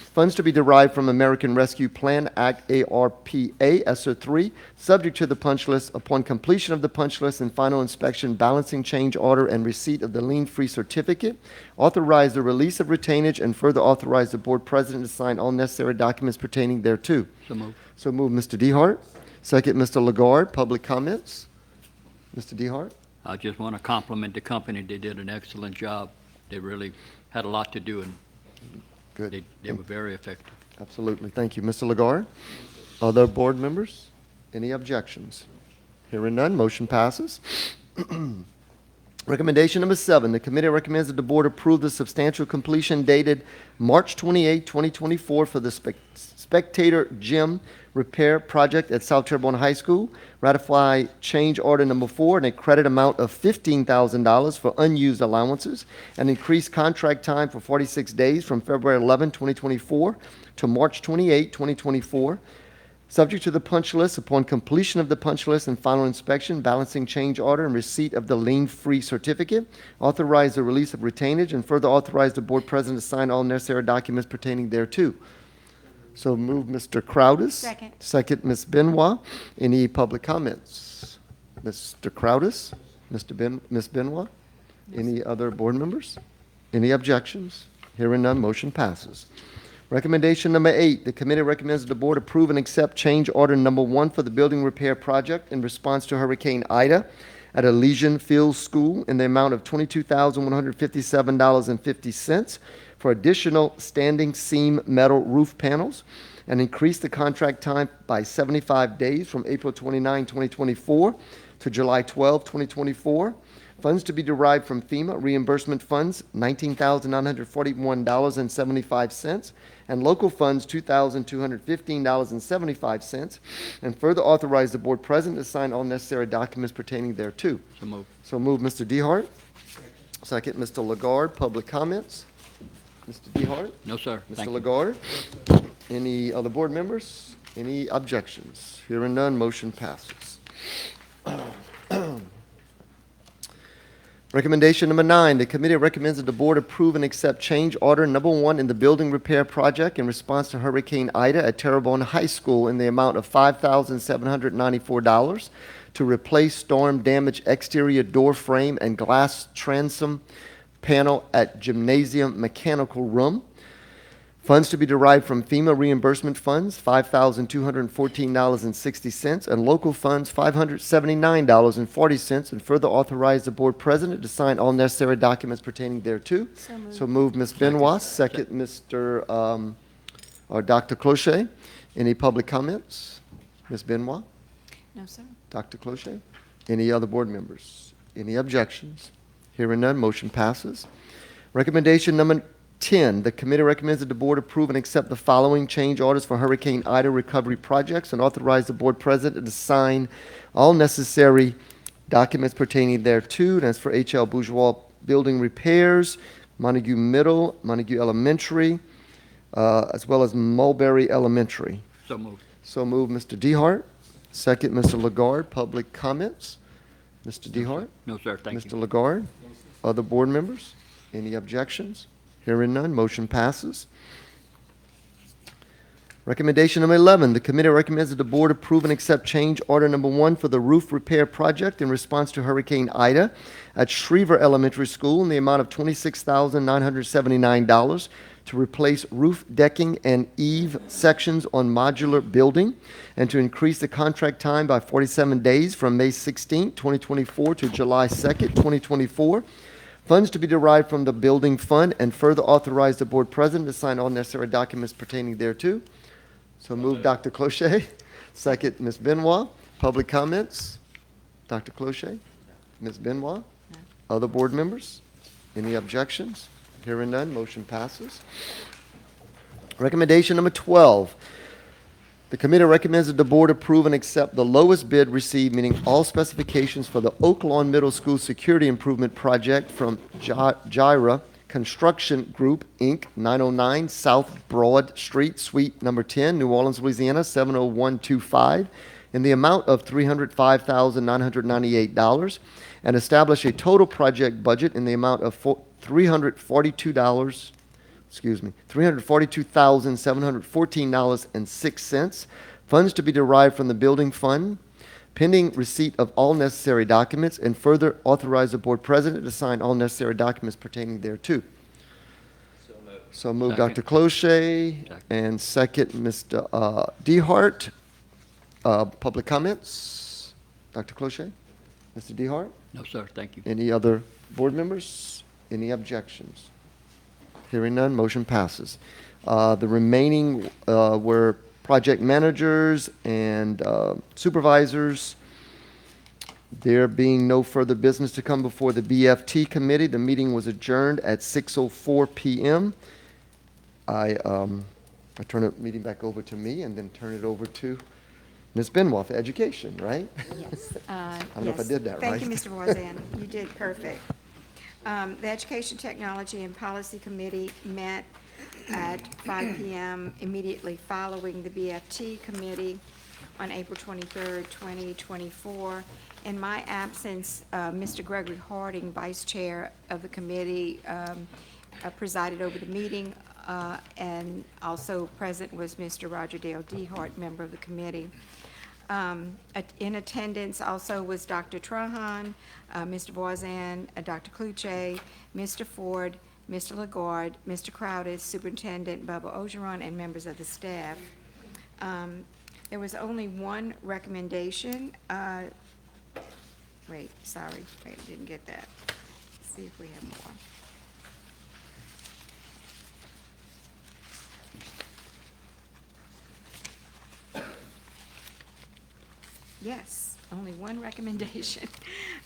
Speaker 1: Funds to be derived from American Rescue Plan Act ARPA ESSER 3, subject to the punch list. Upon completion of the punch list and final inspection, balancing change order, and receipt of the lien-free certificate, authorize the release of retainage, and further authorize the board president to sign all necessary documents pertaining thereto.
Speaker 18: So moved.
Speaker 1: So move Mr. DeHart. Second, Mr. Lagarde. Public comments? Mr. DeHart?
Speaker 18: I just want to compliment the company. They did an excellent job. They really had a lot to do, and
Speaker 1: Good.
Speaker 18: they were very effective.
Speaker 1: Absolutely. Thank you. Mr. Lagarde? Other board members? Any objections? Hearing none, motion passes. Recommendation number 7, the committee recommends that the board approve the substantial completion dated March 28, 2024 for the spectator gym repair project at South Terrebonne High School, ratify change order number 4 in a credit amount of $15,000 for unused allowances, and increase contract time for 46 days from February 11, 2024 to March 28, 2024. Subject to the punch list. Upon completion of the punch list and final inspection, balancing change order, and receipt of the lien-free certificate, authorize the release of retainage, and further authorize the board president to sign all necessary documents pertaining thereto. So move Mr. Crowdis.
Speaker 3: Second.
Speaker 1: Second, Ms. Benoit. Any public comments? Mr. Crowdis? Ms. Benoit? Any other board members? Any objections? Hearing none, motion passes. Recommendation number 8, the committee recommends that the board approve and accept change order number 1 for the building repair project in response to Hurricane Ida at Elysian Field School in the amount of $22,157.50 for additional standing seam metal roof panels, and increase the contract time by 75 days from April 29, 2024 to July 12, 2024. Funds to be derived from FEMA reimbursement funds, $19,941.75, and local funds, $2,215.75, and further authorize the board president to sign all necessary documents pertaining thereto.
Speaker 18: So moved.
Speaker 1: So move, Mr. Dehart. Second, Mr. Lagarde. Public comments? Mr. Dehart?
Speaker 18: No, sir.
Speaker 1: Mr.
Speaker 18: Thank you.
Speaker 1: Lagarde? Any other board members? Any objections? Hearing none, motion passes. Recommendation number 9, the committee recommends that the board approve and accept change order number 1 in the building repair project in response to Hurricane Ida at Terrebonne High School in the amount of $5,794 to replace storm-damaged exterior door frame and glass transom panel at Gymnasium Mechanical Room. Funds to be derived from FEMA reimbursement funds, $5,214.60, and local funds, $579.40, and further authorize the board president to sign all necessary documents pertaining thereto. So move, Ms. Benoit. Second, Mr. Or Dr. Clocher. Any public comments? Ms. Benoit?
Speaker 3: No, sir.
Speaker 1: Dr. Clocher? Any other board members? Any objections? Hearing none, motion passes. Recommendation number 10, the committee recommends that the board approve and accept the following change orders for Hurricane Ida recovery projects and authorize the board president to sign all necessary documents pertaining thereto. That's for H.L. Bourgeois building repairs, Montague Middle, Montague Elementary, as well as Mulberry Elementary.
Speaker 18: So moved.
Speaker 1: So move, Mr. Dehart. Second, Mr. Lagarde. Public comments? Mr. Dehart?
Speaker 18: No, sir. Thank you.
Speaker 1: Mr. Lagarde? Other board members? Any objections? Hearing none, motion passes. Recommendation number 11, the committee recommends that the board approve and accept change order number 1 for the roof repair project in response to Hurricane Ida at Schriever Elementary School in the amount of $26,979 to replace roof decking and eave sections on modular building, and to increase the contract time by 47 days from May 16, 2024 to July 2nd, 2024. Funds to be derived from the building fund, and further authorize the board president to sign all necessary documents pertaining thereto. So move, Dr. Clocher. Second, Ms. Benoit. Public comments? Dr. Clocher? Ms. Benoit? Other board members? Any objections? Hearing none, motion passes. Recommendation number 12. The committee recommends that the board approve and accept the lowest bid received, meaning all specifications for the Oak Lawn Middle School Security Improvement Project from Gyra Construction Group, Inc., 909 South Broad Street, Suite Number 10, New Orleans, Louisiana, 70125, in the amount of $305,998, and establish a total project budget in the amount of $342,714.06. Funds to be derived from the building fund, pending receipt of all necessary documents, and further authorize the board president to sign all necessary documents pertaining thereto. So move,
Speaker 18: Second.
Speaker 1: Dr. Clocher, and second, Mr. Dehart. Public comments? Dr. Clocher? Mr. Dehart?
Speaker 18: No, sir. Thank you.
Speaker 1: Any other board members? Any objections? Hearing none, motion passes. The remaining were project managers and supervisors. There being no further business to come before the BFT committee, the meeting was adjourned at 6:04 p.m. I turn the meeting back over to me and then turn it over to Ms. Benoit for education, right?
Speaker 19: Yes.
Speaker 1: I don't know if I did that right.
Speaker 19: Thank you, Mr. Voisin. You did perfect. The Education, Technology, and Policy Committee met at 5 p.m. immediately following the BFT committee on April 23rd, 2024. In my absence, Mr. Gregory Harding, Vice Chair of the committee, presided over the meeting, and also present was Mr. Roger Dale Dehart, member of the committee. In attendance also was Dr. Trahan, Mr. Voisin, Dr. Kluche, Mr. Ford, Mr. Lagarde, Mr. Crowder, Superintendent Bubba Ogeron, and members of the staff. There was only one recommendation. Wait, sorry, I didn't get that. Let's see if we have more. Yes, only one recommendation.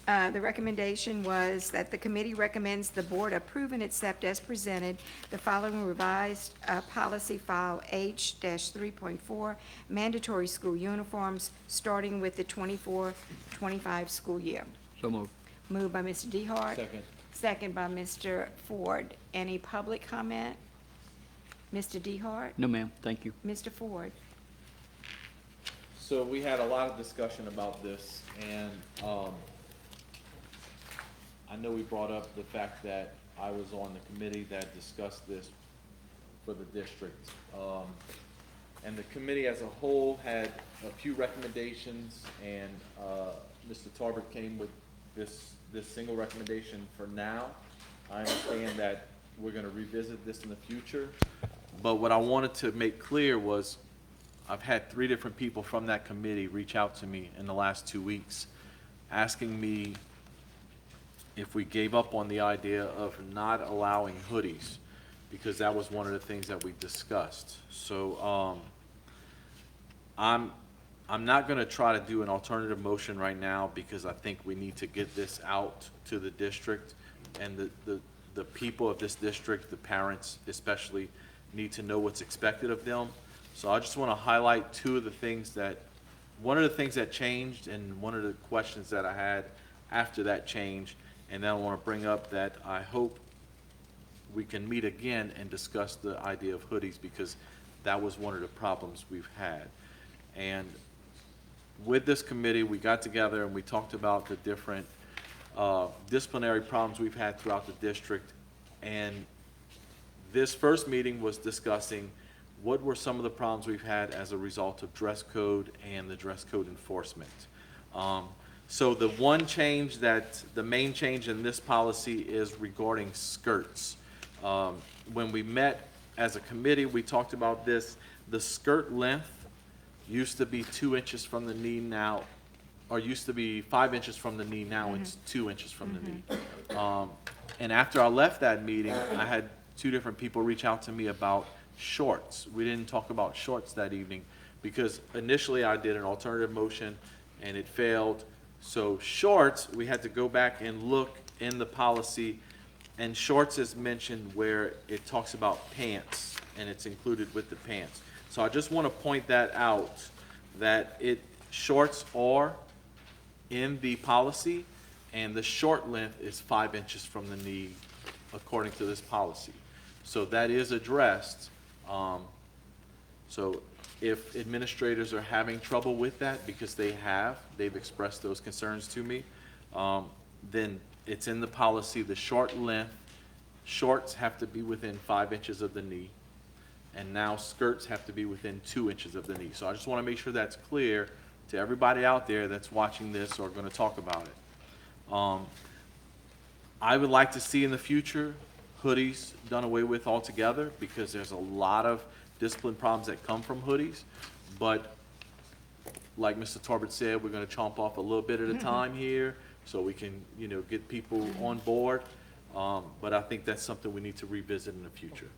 Speaker 19: The recommendation was that the committee recommends the board approve and accept as presented the following revised policy file H-3.4, mandatory school uniforms, starting with the 24-25 school year.
Speaker 18: So moved.
Speaker 19: Moved by Mr. DeHart.
Speaker 18: Second.
Speaker 19: Second by Mr. Ford. Any public comment? Mr. DeHart?
Speaker 18: No, ma'am, thank you.
Speaker 19: Mr. Ford?
Speaker 20: So we had a lot of discussion about this, and I know we brought up the fact that I was on the committee that discussed this for the district. And the committee as a whole had a few recommendations, and Mr. Tarbert came with this single recommendation for now. I understand that we're gonna revisit this in the future, but what I wanted to make clear was I've had 3 different people from that committee reach out to me in the last 2 weeks, asking me if we gave up on the idea of not allowing hoodies, because that was one of the things that we discussed. So I'm not gonna try to do an alternative motion right now, because I think we need to get this out to the district, and the people of this district, the parents especially, need to know what's expected of them. So I just want to highlight one of the things that changed, and one of the questions that I had after that change, and then I want to bring up that I hope we can meet again and discuss the idea of hoodies, because that was one of the problems we've had. And with this committee, we got together and we talked about the different disciplinary problems we've had throughout the district. And this first meeting was discussing what were some of the problems we've had as a result of dress code and the dress code enforcement. So the main change in this policy is regarding skirts. When we met as a committee, we talked about this. The skirt length used to be 2 inches from the knee now, or used to be 5 inches from the knee, now it's 2 inches from the knee. And after I left that meeting, I had 2 different people reach out to me about shorts. We didn't talk about shorts that evening, because initially I did an alternative motion and it failed. So shorts, we had to go back and look in the policy, and shorts is mentioned where it talks about pants, and it's included with the pants. So I just want to point that out, that shorts are in the policy, and the short length is 5 inches from the knee according to this policy. So that is addressed. So if administrators are having trouble with that, because they've expressed those concerns to me, then it's in the policy. The shorts have to be within 5 inches of the knee, and now skirts have to be within 2 inches of the knee. So I just want to make sure that's clear to everybody out there that's watching this or going to talk about it. I would like to see in the future hoodies done away with altogether, because there's a lot of discipline problems that come from hoodies. But like Mr. Tarbert said, we're going to chomp off a little bit at a time here, so we can, get people on board. But I think that's something we need to revisit in the future.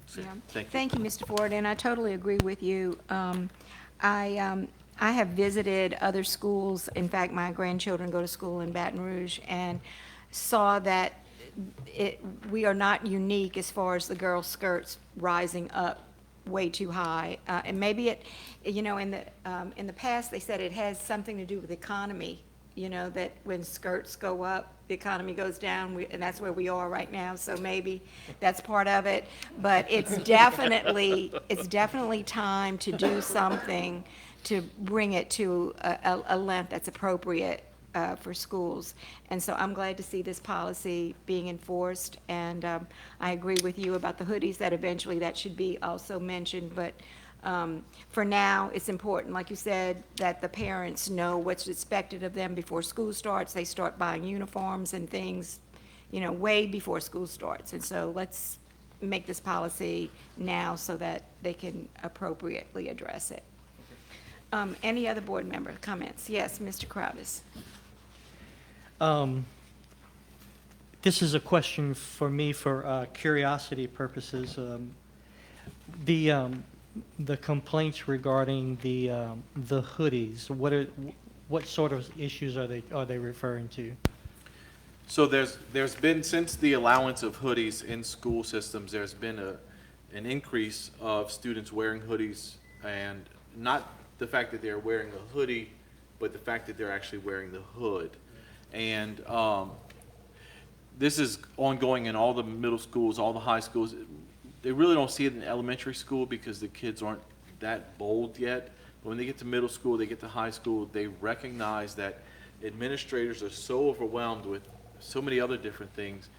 Speaker 20: So,
Speaker 19: Yeah.
Speaker 20: thank you.
Speaker 19: Thank you, Mr. Ford, and I totally agree with you. I have visited other schools. In fact, my grandchildren go to school in Baton Rouge, and saw that we are not unique as far as the girls' skirts rising up way too high. And maybe in the past, they said it has something to do with economy, that when skirts go up, the economy goes down, and that's where we are right now, so maybe that's part of it. But it's definitely time to do something to bring it to a length that's appropriate for schools. And so I'm glad to see this policy being enforced, and I agree with you about the hoodies, that eventually that should be also mentioned. But for now, it's important, like you said, that the parents know what's expected of them before school starts. They start buying uniforms and things, way before school starts. And so let's make this policy now so that they can appropriately address it. Any other board member comments? Yes, Mr. Crowdis.
Speaker 21: This is a question for me for curiosity purposes. The complaints regarding the hoodies, what sort of issues are they referring to?
Speaker 20: So there's been, since the allowance of hoodies in school systems, there's been an increase of students wearing hoodies, and not the fact that they're wearing a hoodie, but the fact that they're actually wearing the hood. And this is ongoing in all the middle schools, all the high schools. They really don't see it in elementary school because the kids aren't that bold yet. But when they get to middle school, they get to high school, they recognize that administrators are so overwhelmed with so many other different things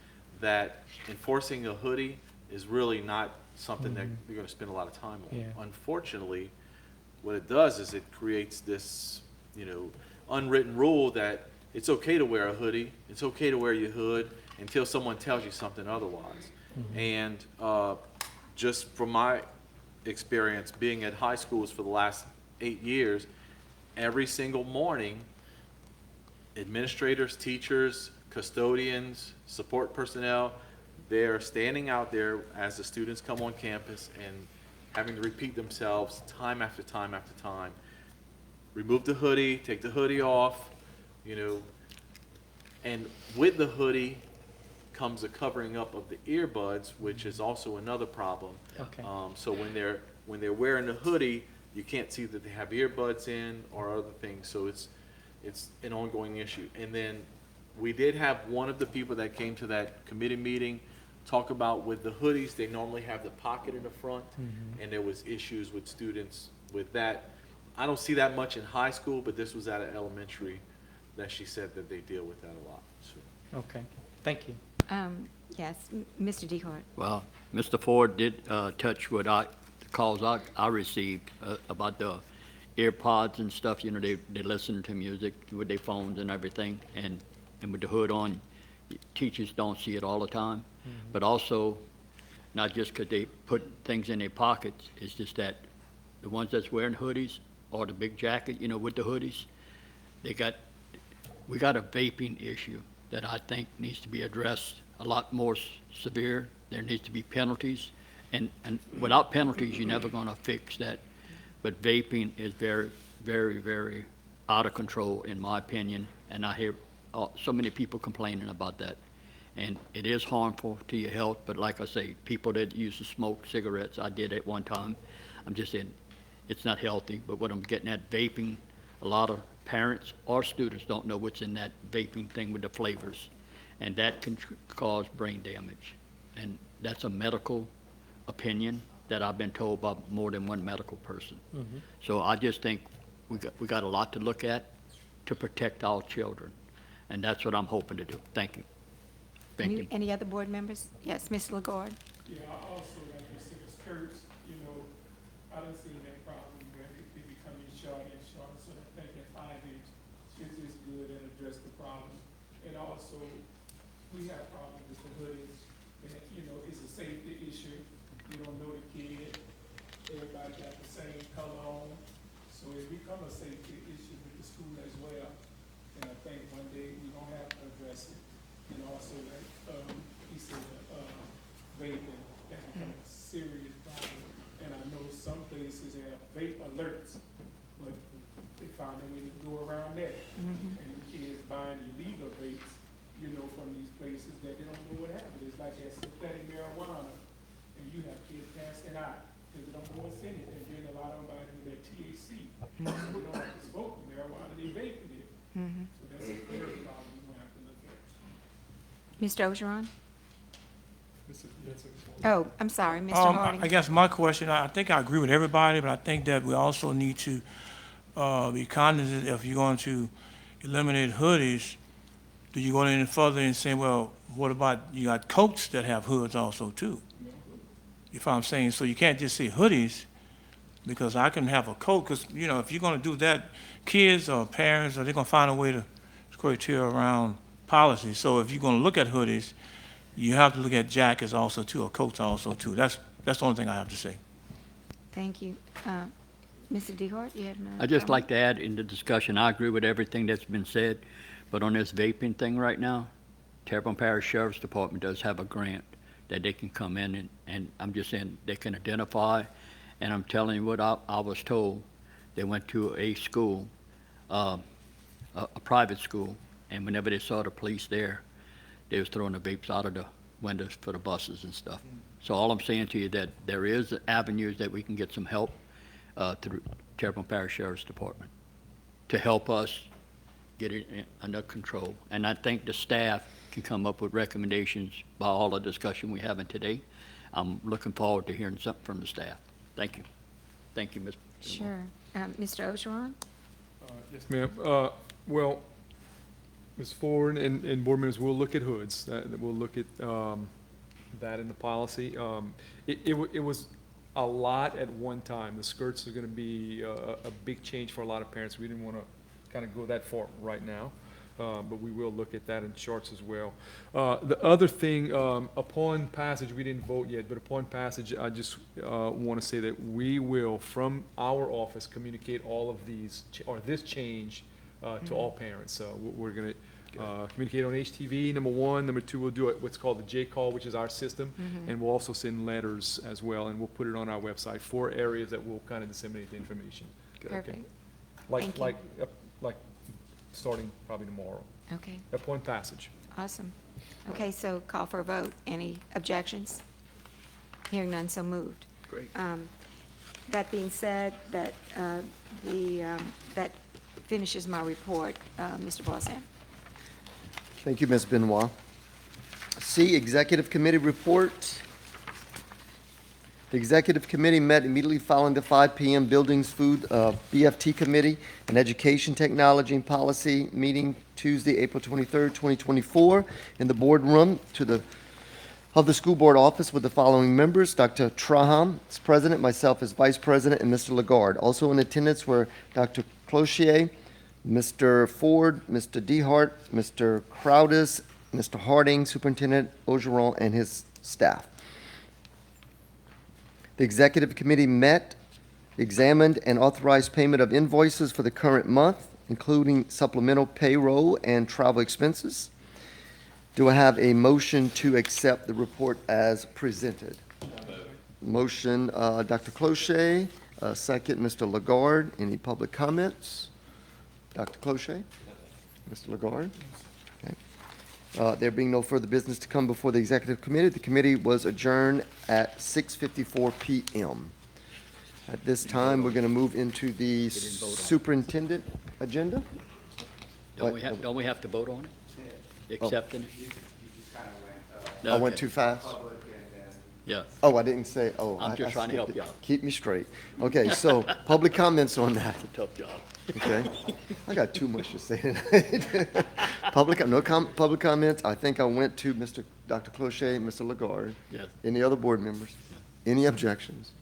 Speaker 20: that enforcing a hoodie is really not something that you're going to spend a lot of time on.
Speaker 21: Yeah.
Speaker 20: Unfortunately, what it does is it creates this, unwritten rule that it's okay to wear a hoodie, it's okay to wear your hood until someone tells you something otherwise. And just from my experience being at high schools for the last 8 years, every single morning, administrators, teachers, custodians, support personnel, they're standing out there as the students come on campus and having to repeat themselves time after time after time. Remove the hoodie, take the hoodie off, and with the hoodie comes a covering up of the earbuds, which is also another problem.
Speaker 21: Okay.
Speaker 20: So when they're wearing the hoodie, you can't see that they have earbuds in or other things. So it's an ongoing issue. And then we did have one of the people that came to that committee meeting talk about with the hoodies, they normally have the pocket in the front, and there was issues with students with that. I don't see that much in high school, but this was at an elementary that she said that they deal with that a lot. So.
Speaker 21: Okay, thank you.
Speaker 19: Yes, Mr. Dehart.
Speaker 18: Well, Mr. Ford did touch what the calls I received about the AirPods and stuff. They listen to music with their phones and everything, and with the hood on. Teachers don't see it all the time, but also not just because they put things in their pockets. It's just that the ones that's wearing hoodies or the big jacket, with the hoodies, we got a vaping issue that I think needs to be addressed a lot more severe. There needs to be penalties, and without penalties, you're never going to fix that. But vaping is very, very, very out of control, in my opinion, and I hear so many people complaining about that. And it is harmful to your health, but like I say, people that used to smoke cigarettes, I did at one time. I'm just saying, it's not healthy, but what I'm getting at, vaping, a lot of parents or students don't know what's in that vaping thing with the flavors, and that can cause brain damage. And that's a medical opinion that I've been told by more than one medical person. So I just think we got a lot to look at to protect our children, and that's what I'm hoping to do. Thank you. Thank you.
Speaker 19: Any other board members? Yes, Ms. Lagarde.
Speaker 12: Yeah, I also like to see the skirts, I don't see that problem where they becoming shorter and shorter, so I think at 5 inch is good and address the problem. And also, we have problems with the hoodies, and it's a safety issue. You don't know the kid, everybody got the same color on, so it become a safety issue with the school as well. And I think one day we're gonna have to address it. And also, like, he said, vaping has become a serious problem. And I know some places have vape alerts, but they found a way to go around that. And the kids buying illegal vapes, from these places that they don't know what happened. It's like that synthetic marijuana, and you have kids passing out because they don't know what's in it. And then a lot of them buying that THC. So they don't have to smoke the marijuana, they vaping it. So that's a very problem we're gonna have to look at.
Speaker 19: Mr. Ogeron? Oh, I'm sorry, Mr. Harding.
Speaker 15: I guess my question, I think I agree with everybody, but I think that we also need to be cognizant if you're going to eliminate hoodies, do you go any further and say, well, what about, you got coats that have hoods also too? If I'm saying, so you can't just say hoodies, because I can have a coat, because, if you're going to do that, kids or parents, they're going to find a way to square tail around policy. So if you're gonna look at hoodies, you have to look at jackets also too, or coats also too. That's the only thing I have to say.
Speaker 19: Thank you. Mr. DeHart, you had another
Speaker 18: I'd just
Speaker 19: comment?
Speaker 18: like to add in the discussion, I agree with everything that's been said, but on this vaping thing right now, Terrebonne Parish Sheriff's Department does have a grant that they can come in and I'm just saying they can identify, and I'm telling you what I was told. They went to a school, a private school, and whenever they saw the police there, they was throwing the vapes out of the windows for the buses and stuff. So all I'm saying to you that there is avenues that we can get some help through Terrebonne Parish Sheriff's Department to help us get it under control. And I think the staff can come up with recommendations by all the discussion we're having today. I'm looking forward to hearing something from the staff. Thank you. Thank you, Ms.
Speaker 19: Sure. Mr. Ogeron?
Speaker 17: Yes, ma'am. Well, Ms. Ford and board members, we'll look at hoods. We'll look at that in the policy. It was a lot at one time. The skirts are going to be a big change for a lot of parents. We didn't want to kind of go that far right now, but we will look at that in charts as well. The other thing, upon passage, we didn't vote yet, but upon passage, I just want to say that we will, from our office, communicate all of these, or this change to all parents. We're going to communicate on HTV, number one. Number two, we'll do what's called the J-Call, which is our system, and we'll also send letters as well, and we'll put it on our website for areas that will kind of disseminate the information.
Speaker 19: Perfect.
Speaker 17: Like starting probably tomorrow.
Speaker 19: Okay,
Speaker 17: Upon passage.
Speaker 19: awesome. Okay, so call for a vote. Any objections? Hearing none, so moved.
Speaker 18: Great.
Speaker 19: That being said, that finishes my report. Mr. Bossan?
Speaker 1: Thank you, Ms. Benoit. C, Executive Committee report. The Executive Committee met immediately following the 5 p.m. Buildings, Food, BFT Committee and Education Technology and Policy meeting Tuesday, April 23rd, 2024, in the boardroom of the school board office with the following members: Dr. Traham as president, myself as vice president, and Mr. Lagarde. Also in attendance were Dr. Cloutier, Mr. Ford, Mr. DeHart, Mr. Crowdis, Mr. Harding, Superintendent Ogeron, and his staff. The Executive Committee met, examined, and authorized payment of invoices for the current month, including supplemental payroll and travel expenses. Do I have a motion to accept the report as presented? Motion, Dr. Cloutier, second, Mr. Lagarde. Any public comments? Dr. Cloutier? Mr. Lagarde? Okay. There being no further business to come before the Executive Committee, the committee was adjourned at 6:54 p.m. At this time, we're going to move into the superintendent agenda.
Speaker 18: Don't we have to vote on it? Accepting it?
Speaker 1: I went too fast?
Speaker 18: Yeah.
Speaker 1: Oh, I didn't say, oh.
Speaker 18: I'm just trying to help
Speaker 1: skipped
Speaker 18: you
Speaker 1: it.
Speaker 18: out.
Speaker 1: Keep me straight. Okay, so public comments on that.
Speaker 18: It's a tough job.
Speaker 1: Okay. I got too much to say tonight. Public comments. I think I went to Dr. Cloutier, Mr. Lagarde.
Speaker 18: Yes.
Speaker 1: Any other board members? Any objections?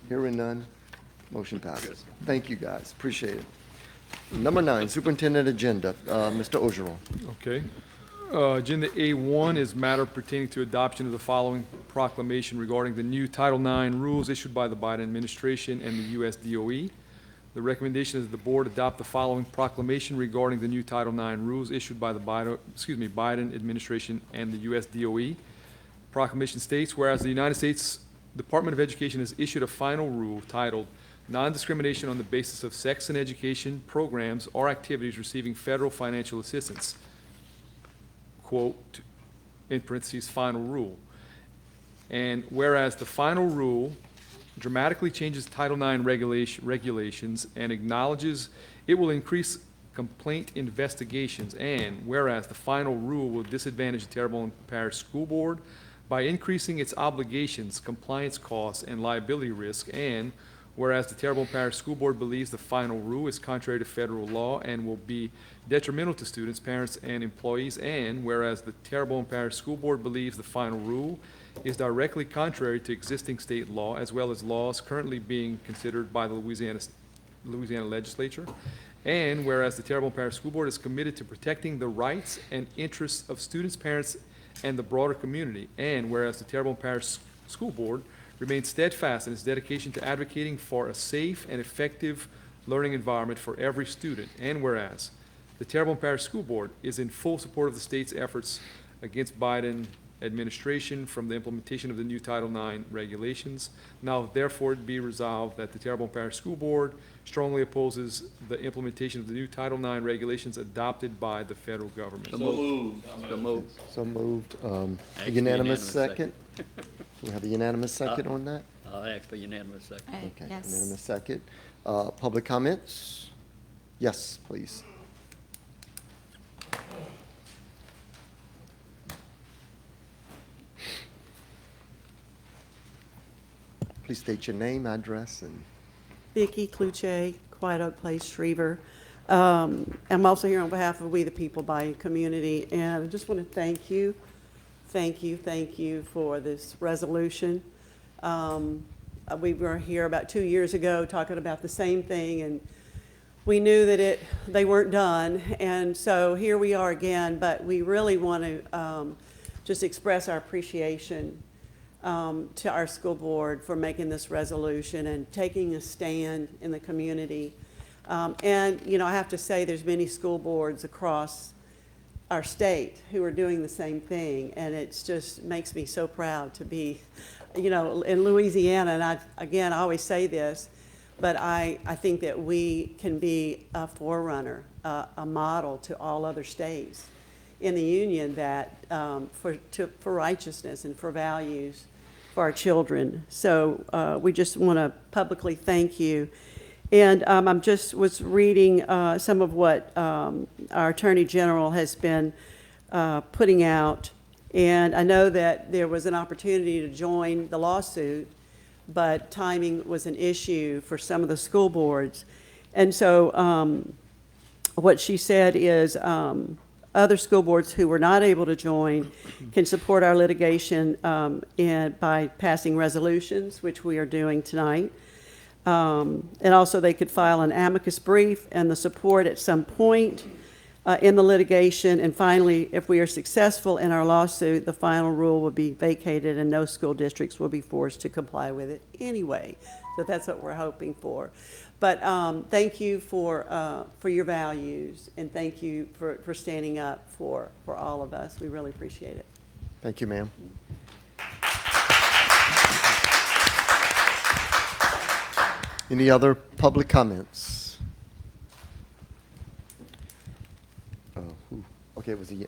Speaker 1: Hearing none, motion passes. Thank you, guys. Appreciate it. Number 9, superintendent agenda. Mr. Ogeron.
Speaker 17: Okay. Agenda A1 is matter pertaining to adoption of the following proclamation regarding the new Title IX rules issued by the Biden administration and the U.S. DOE. The recommendation is that the board adopt the following proclamation regarding the new Title IX rules issued by the Biden administration and the U.S. DOE. Proclamation states, whereas the United States Department of Education has issued a final rule titled Non-Discrimination on the Basis of Sex in Education Programs or Activities Receiving Federal Financial Assistance, quote, in parentheses, final rule. And whereas the final rule dramatically changes Title IX regulations and acknowledges it will increase complaint investigations, and whereas the final rule will disadvantage the Terrebonne Parish School Board by increasing its obligations, compliance costs, and liability risk, and whereas the Terrebonne Parish School Board believes the final rule is contrary to federal law and will be detrimental to students, parents, and employees, and whereas the Terrebonne Parish School Board believes the final rule is directly contrary to existing state law as well as laws currently being considered by the Louisiana legislature, And whereas the Terrebonne Parish School Board is committed to protecting the rights and interests of students, parents, and the broader community. And whereas the Terrebonne Parish School Board remains steadfast in its dedication to advocating for a safe and effective learning environment for every student. And whereas the Terrebonne Parish School Board is in full support of the state's efforts against Biden administration from the implementation of the new Title IX regulations. Now therefore be resolved that the Terrebonne Parish School Board strongly opposes the implementation of the new Title IX regulations adopted by the federal government.
Speaker 18: So moved. So moved.
Speaker 1: So moved.
Speaker 18: Actually,
Speaker 1: Unanimous second? We have a unanimous second on that?
Speaker 18: I'll ask for unanimous second.
Speaker 1: Okay, unanimous second. Public comments? Yes, please. Please state your name, address, and
Speaker 2: Vicki Cluche, Quiet Oak Place, Schriever. I'm also here on behalf of We the People Bayou community, and I just want to thank you for this resolution. We were here about 2 years ago talking about the same thing, and we knew that they weren't done, and so here we are again, but we really want to just express our appreciation to our school board for making this resolution and taking a stand in the community. And, you know, I have to say there's many school boards across our state who are doing the same thing, and it's just makes me so proud to be, you know, in Louisiana. And I always say this, but I think that we can be a forerunner, a model to all other states in the union that for righteousness and for values for our children. So we just want to publicly thank you. And I'm just was reading some of what our Attorney General has been putting out, and I know that there was an opportunity to join the lawsuit, but timing was an issue for some of the school boards. And so what she said is other school boards who were not able to join can support our litigation by passing resolutions, which we are doing tonight. And also they could file an amicus brief and the support at some point in the litigation. And finally, if we are successful in our lawsuit, the final rule will be vacated and no school districts will be forced to comply with it anyway. So that's what we're hoping for. But thank you for your values, and thank you for standing up for all of us. We really appreciate it.
Speaker 1: thank you, ma'am. Any other public comments? Okay, it was the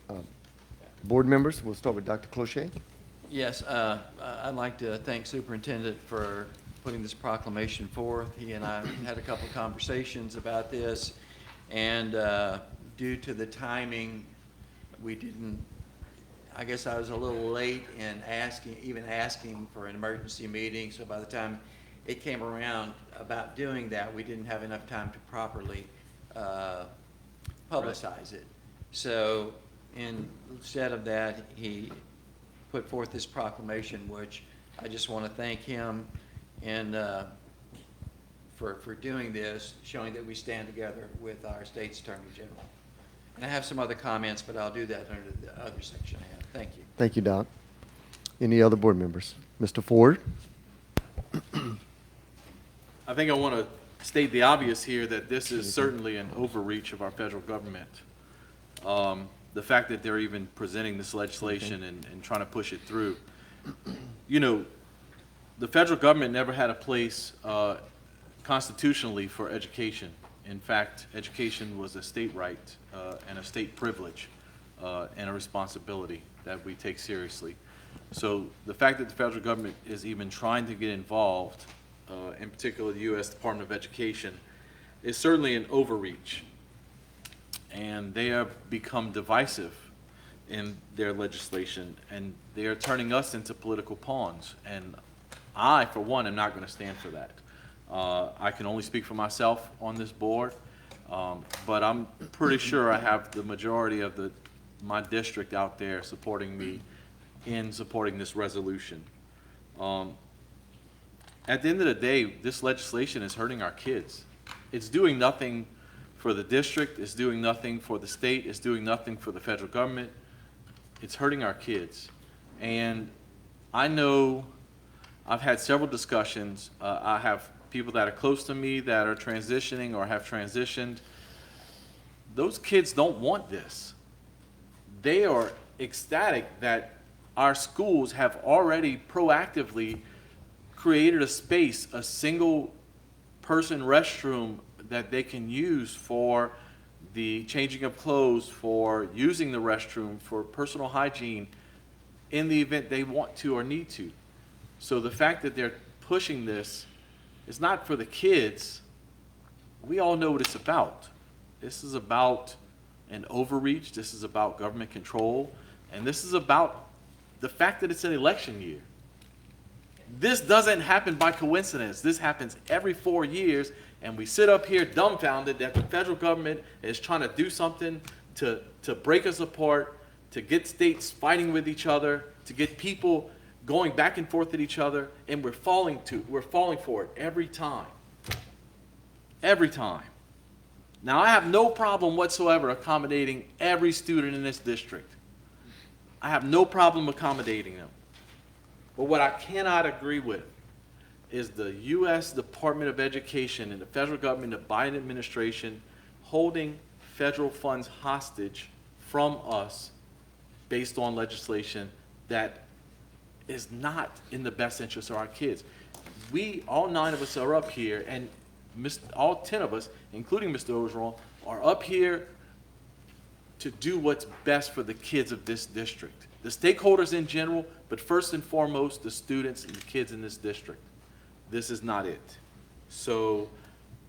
Speaker 1: board members. We'll start with Dr. Clocher.
Speaker 22: Yes, I'd like to thank Superintendent for putting this proclamation forth. He and I had a couple of conversations about this, and due to the timing, we didn't, I guess I was a little late in asking for an emergency meeting, so by the time it came around about doing that, we didn't have enough time to properly publicize it. So instead of that, he put forth this proclamation, which I just want to thank him and for doing this, showing that we stand together with our state's Attorney General. And I have some other comments, but I'll do that under the other section I have. Thank you.
Speaker 1: Thank you, Doc. Any other board members? Mr. Ford?
Speaker 20: I think I want to state the obvious here that this is certainly an overreach of our federal government. The fact that they're even presenting this legislation and trying to push it through. You know, the federal government never had a place constitutionally for education. In fact, education was a state right and a state privilege and a responsibility that we take seriously. So the fact that the federal government is even trying to get involved, in particular the U.S. Department of Education, is certainly an overreach. And they have become divisive in their legislation, and they are turning us into political pawns. And I, for one, am not going to stand for that. I can only speak for myself on this board, but I'm pretty sure I have the majority of my district out there supporting me in supporting this resolution. At the end of the day, this legislation is hurting our kids. It's doing nothing for the district, it's doing nothing for the state, it's doing nothing for the federal government. It's hurting our kids. And I know I've had several discussions. I have people that are close to me that are transitioning or have transitioned. Those kids don't want this. They are ecstatic that our schools have already proactively created a space, a single person restroom that they can use for the changing of clothes, for using the restroom, for personal hygiene in the event they want to or need to. So the fact that they're pushing this is not for the kids. We all know what it's about. This is about an overreach. This is about government control. And this is about the fact that it's an election year. This doesn't happen by coincidence. This happens every 4 years, and we sit up here dumbfounded that the federal government is trying to do something to break us apart, to get states fighting with each other, to get people going back and forth at each other, and we're falling for it every time. Every time. Now, I have no problem whatsoever accommodating every student in this district. I have no problem accommodating them. But what I cannot agree with is the U.S. Department of Education and the federal government, the Biden administration, holding federal funds hostage from us based on legislation that is not in the best interest of our kids. We, all 9 of us are up here, and all 10 of us, including Mr. Ogeron, are up here to do what's best for the kids of this district. The stakeholders in general, but first and foremost, the students and the kids in this district. This is not it. So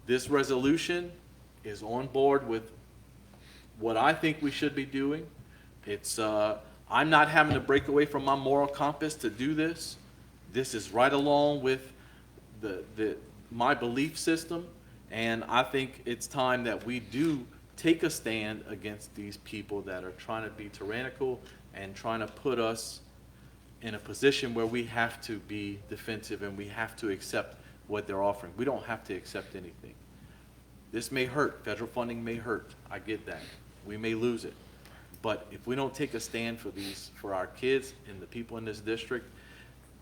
Speaker 20: this resolution is on board with what I think we should be doing. It's, I'm not having to break away from my moral compass to do this. This is right along with my belief system, and I think it's time that we do take a stand against these people that are trying to be tyrannical and trying to put us in a position where we have to be defensive and we have to accept what they're offering. We don't have to accept anything. This may hurt. Federal funding may hurt. I get that. We may lose it. But if we don't take a stand for our kids and the people in this district,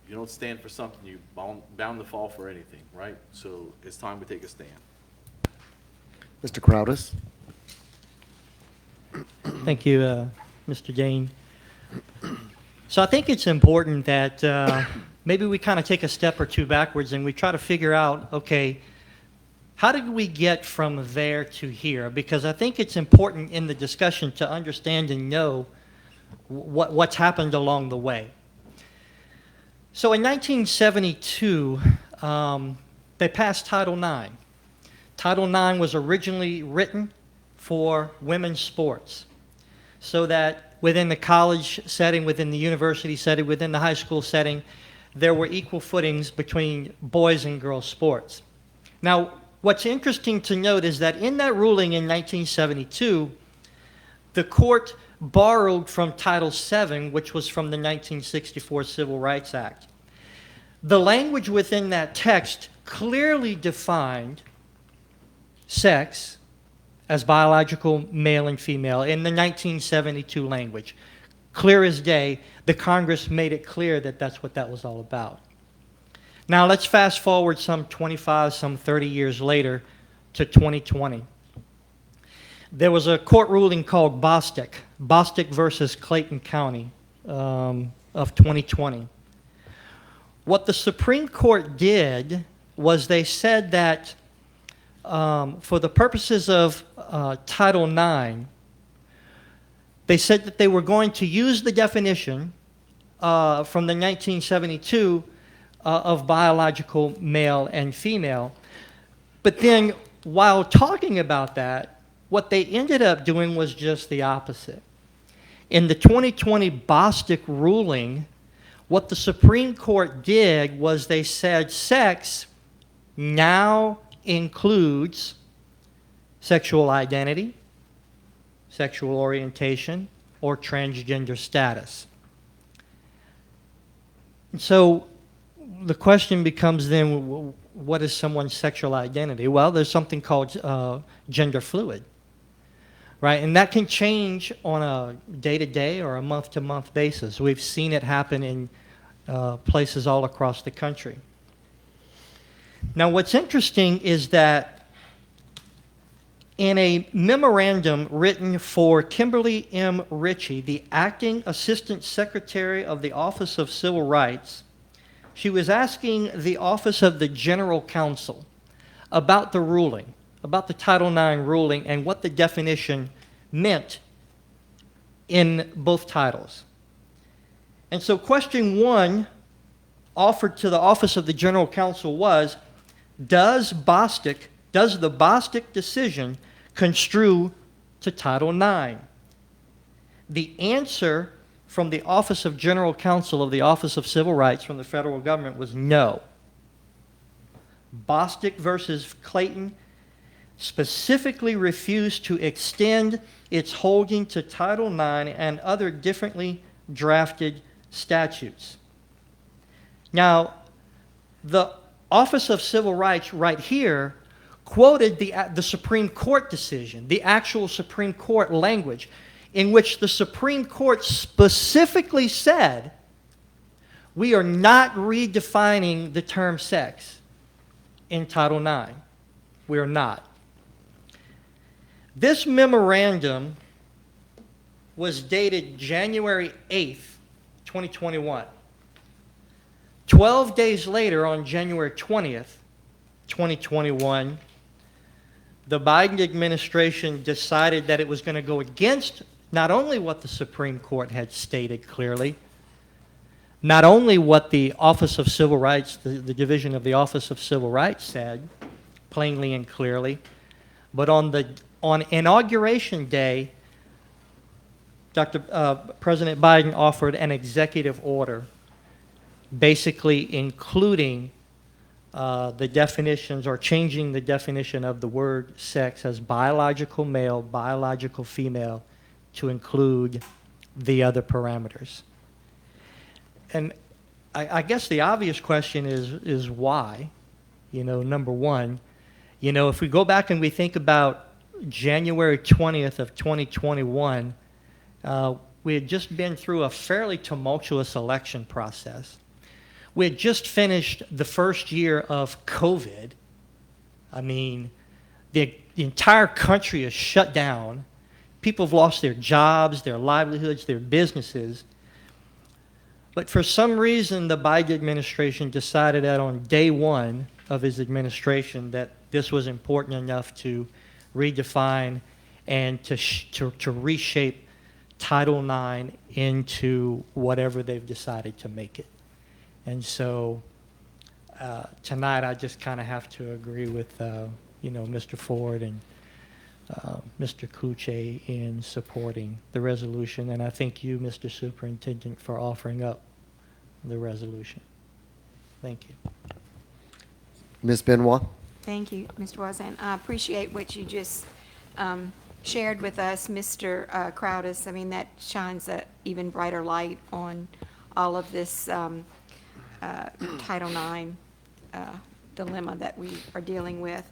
Speaker 20: you don't stand for something, you're bound to fall for anything, right? So it's time we take a stand.
Speaker 1: Mr. Crowdis?
Speaker 21: Thank you, Mr. Dane. So I think it's important that maybe we kind of take a step or two backwards and we try to figure out, okay, how did we get from there to here? Because I think it's important in the discussion to understand and know what's happened along the way. So in 1972, they passed Title IX. Title IX was originally written for women's sports, so that within the college setting, within the university setting, within the high school setting, there were equal footings between boys and girls sports. Now, what's interesting to note is that in that ruling in 1972, the court borrowed from Title VII, which was from the 1964 Civil Rights Act. The language within that text clearly defined sex as biological male and female in the 1972 language. Clear as day, the Congress made it clear that that's what that was all about. Now let's fast forward some 25, some 30 years later to 2020. There was a court ruling called Bostick versus Clayton County of 2020. What the Supreme Court did was they said that for the purposes of Title IX, they said that they were going to use the definition from the 1972 of biological male and female. But then while talking about that, what they ended up doing was just the opposite. In the 2020 Bostick ruling, what the Supreme Court did was they said sex now includes sexual identity, sexual orientation, or transgender status. So the question becomes then, what is someone's sexual identity? Well, there's something called gender fluid, right? And that can change on a day-to-day or a month-to-month basis. We've seen it happen in places all across the country. Now, what's interesting is that in a memorandum written for Kimberly M. Ritchie, the Acting Assistant Secretary of the Office of Civil Rights, she was asking the Office of the General Counsel about the ruling, about the Title IX ruling and what the definition meant in both titles. And so question 1 offered to the Office of the General Counsel was, does the Bostic decision construe to Title IX? The answer from the Office of General Counsel of the Office of Civil Rights from the federal government was no. Bostic versus Clayton specifically refused to extend its holding to Title IX and other differently drafted statutes. Now, the Office of Civil Rights right here quoted the Supreme Court decision, the actual Supreme Court language, in which the Supreme Court specifically said, we are not redefining the term sex in Title IX. We are not. This memorandum was dated January 8th, 2021. 12 days later, on January 20th, 2021, the Biden administration decided that it was going to go against not only what the Supreme Court had stated clearly, not only what the Office of Civil Rights, the division of the Office of Civil Rights said plainly and clearly, but on Inauguration Day, President Biden offered an executive order basically including the definitions or changing the definition of the word sex as biological male, biological female to include the other parameters. And I guess the obvious question is why? You know, number one, you know, if we go back and we think about January 20th of 2021, we had just been through a fairly tumultuous election process. We had just finished the first year of COVID. I mean, the entire country is shut down. People have lost their jobs, their livelihoods, their businesses. But for some reason, the Biden administration decided that on day one of his administration that this was important enough to redefine and to reshape Title IX into whatever they've decided to make it. And so tonight I just kind of have to agree with you know, Mr. Ford and Mr. Kuche in supporting the resolution, and I thank you, Mr. Superintendent, for offering up the resolution. Thank you.
Speaker 1: Ms. Benoit?
Speaker 19: Thank you, Mr. Wazan. I appreciate what you just shared with us, Mr. Crowdis. I mean, that shines an even brighter light on all of this Title IX dilemma that we are dealing with.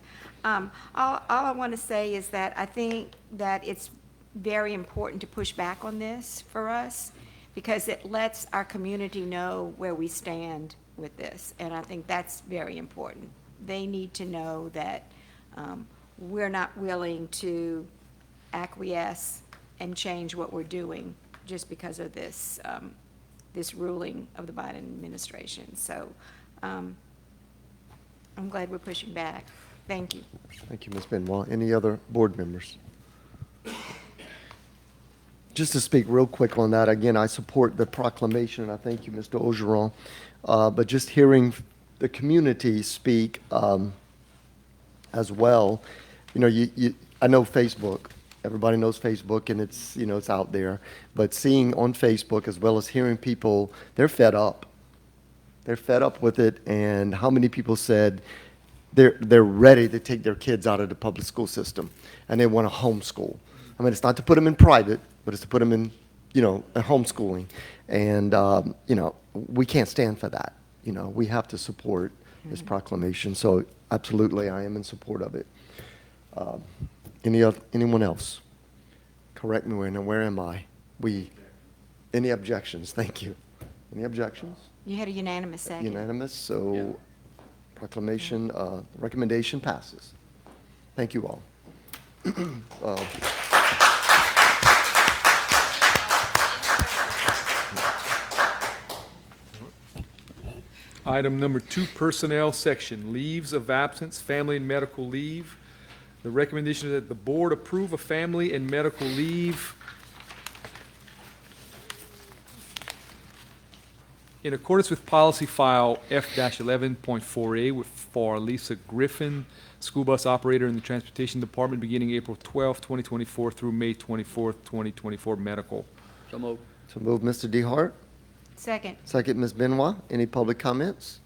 Speaker 19: All I want to say is that I think that it's very important to push back on this for us because it lets our community know where we stand with this, and I think that's very important. They need to know that we're not willing to acquiesce and change what we're doing just because of this this ruling of the Biden administration. So I'm glad we're pushing back. Thank you.
Speaker 1: Thank you, Ms. Benoit. Any other board members? Just to speak real quick on that, again, I support the proclamation, and I thank you, Mr. Ogeron. But just hearing the community speak as well, you know, I know Facebook. Everybody knows Facebook, and it's, you know, it's out there. But seeing on Facebook as well as hearing people, they're fed up. They're fed up with it, and how many people said they're ready to take their kids out of the public school system, and they want to homeschool. I mean, it's not to put them in private, but it's to put them in, you know, homeschooling. And, you know, we can't stand for that. you know, we have to support this proclamation. So absolutely, I am in support of it. Anyone else? Correct me, where am I? Any objections? Thank you. Any objections?
Speaker 19: You had a unanimous second.
Speaker 1: Unanimous, so proclamation, recommendation passes. Thank you all.
Speaker 17: Item number 2, personnel section, leaves of absence, family and medical leave. The recommendation is that the board approve a family and medical leave in accordance with policy file F-11.4A for Lisa Griffin, school bus operator in the transportation department, beginning April 12, 2024 through May 24, 2024, medical.
Speaker 18: So moved.
Speaker 1: So move, Mr. DeHart.
Speaker 19: Second.
Speaker 1: Second, Ms. Benoit. Any public comments?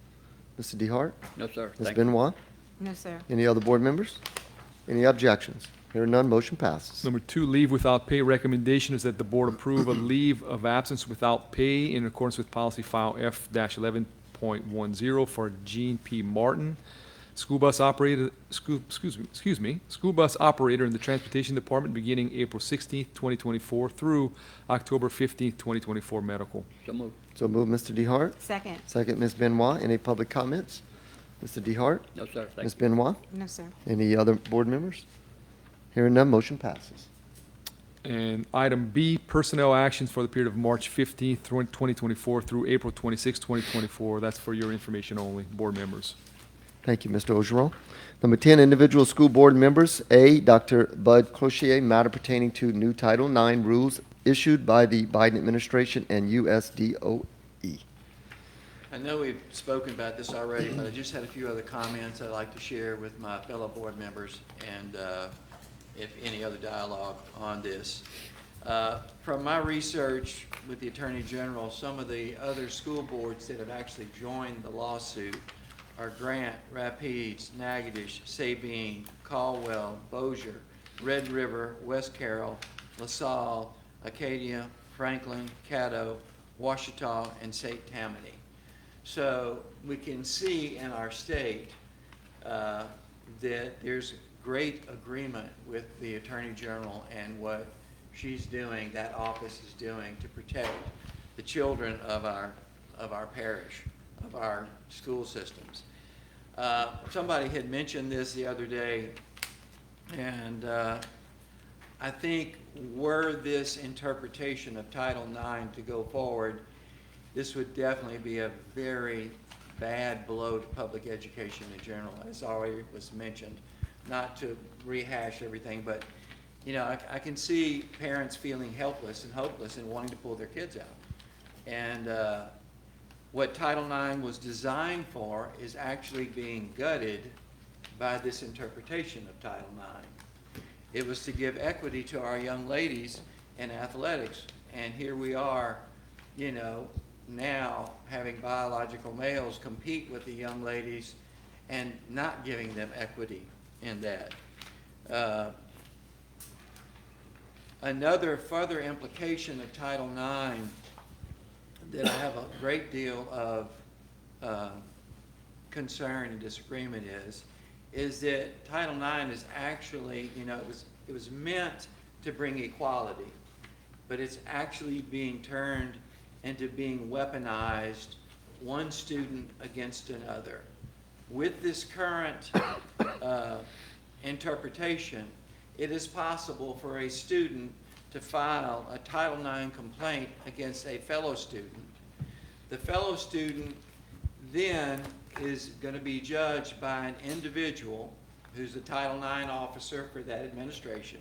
Speaker 1: Mr. DeHart?
Speaker 18: No, sir.
Speaker 1: Ms.
Speaker 18: Thank you.
Speaker 1: Benoit?
Speaker 19: No, sir.
Speaker 1: Any other board members? Any objections? Hearing none, motion passes.
Speaker 17: Number 2, leave without pay. Recommendation is that the board approve a leave of absence without pay in accordance with policy file F-11.10 for Jean P. Martin, school bus operator, school bus operator in the transportation department, beginning April 16th, 2024 through October 15th, 2024, medical.
Speaker 18: So moved.
Speaker 1: So move, Mr. DeHart.
Speaker 19: Second.
Speaker 1: Second, Ms. Benoit. Any public comments? Mr. DeHart?
Speaker 18: No, sir. Thank
Speaker 1: Ms.
Speaker 18: you.
Speaker 1: Benoit?
Speaker 19: No, sir.
Speaker 1: Any other board members? Hearing none, motion passes.
Speaker 17: And item B, personnel actions for the period of March 15th, 2024 through April 26th, 2024. That's for your information only, board members.
Speaker 1: Thank you, Mr. Ogeron. Number 10, individual school board members. A, Dr. Bud Cloutier, matter pertaining to new Title IX rules issued by the Biden administration and USDOE.
Speaker 22: I know we've spoken about this already, but I just had a few other comments I'd like to share with my fellow board members and if any other dialogue on this. From my research with the Attorney General, some of the other school boards that have actually joined the lawsuit are Grant, Rapides, Natchitoches, Sabine, Caldwell, Bossier, Red River, West Carroll, LaSalle, Acadia, Franklin, Caddo, Ouachita, and St. Tammany. So we can see in our state that there's great agreement with the Attorney General and what she's doing, that office is doing to protect the children of our parish, of our school systems. Somebody had mentioned this the other day, and I think were this interpretation of Title IX to go forward, this would definitely be a very bad blow to public education in general, as already was mentioned. Not to rehash everything, but you know, I can see parents feeling helpless and hopeless and wanting to pull their kids out. And what Title IX was designed for is actually being gutted by this interpretation of Title IX. It was to give equity to our young ladies in athletics, and here we are, you know, now having biological males compete with the young ladies and not giving them equity in that. Another further implication of Title IX that I have a great deal of concern and disagreement is that Title IX is actually, you know, it was meant to bring equality, but it's actually being turned into being weaponized, one student against another. With this current interpretation, it is possible for a student to file a Title IX complaint against a fellow student. The fellow student then is going to be judged by an individual who's the Title IX officer for that administration,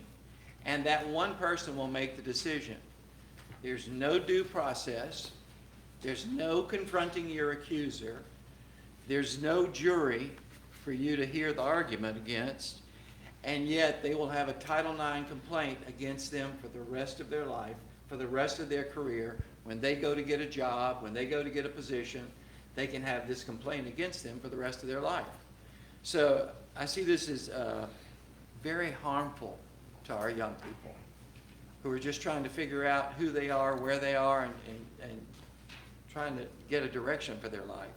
Speaker 22: and that one person will make the decision. There's no due process. There's no confronting your accuser. There's no jury for you to hear the argument against, and yet they will have a Title IX complaint against them for the rest of their life, for the rest of their career. When they go to get a job, when they go to get a position, they can have this complaint against them for the rest of their life. So I see this as very harmful to our young people who are just trying to figure out who they are, where they are, and trying to get a direction for their life.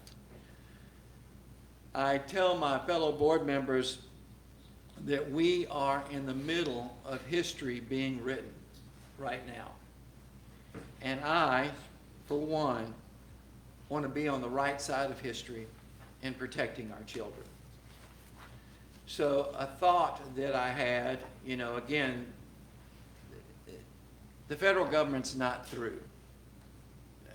Speaker 22: I tell my fellow board members that we are in the middle of history being written right now. And I, for one, want to be on the right side of history in protecting our children. So a thought that I had, you know, again, the federal government's not through.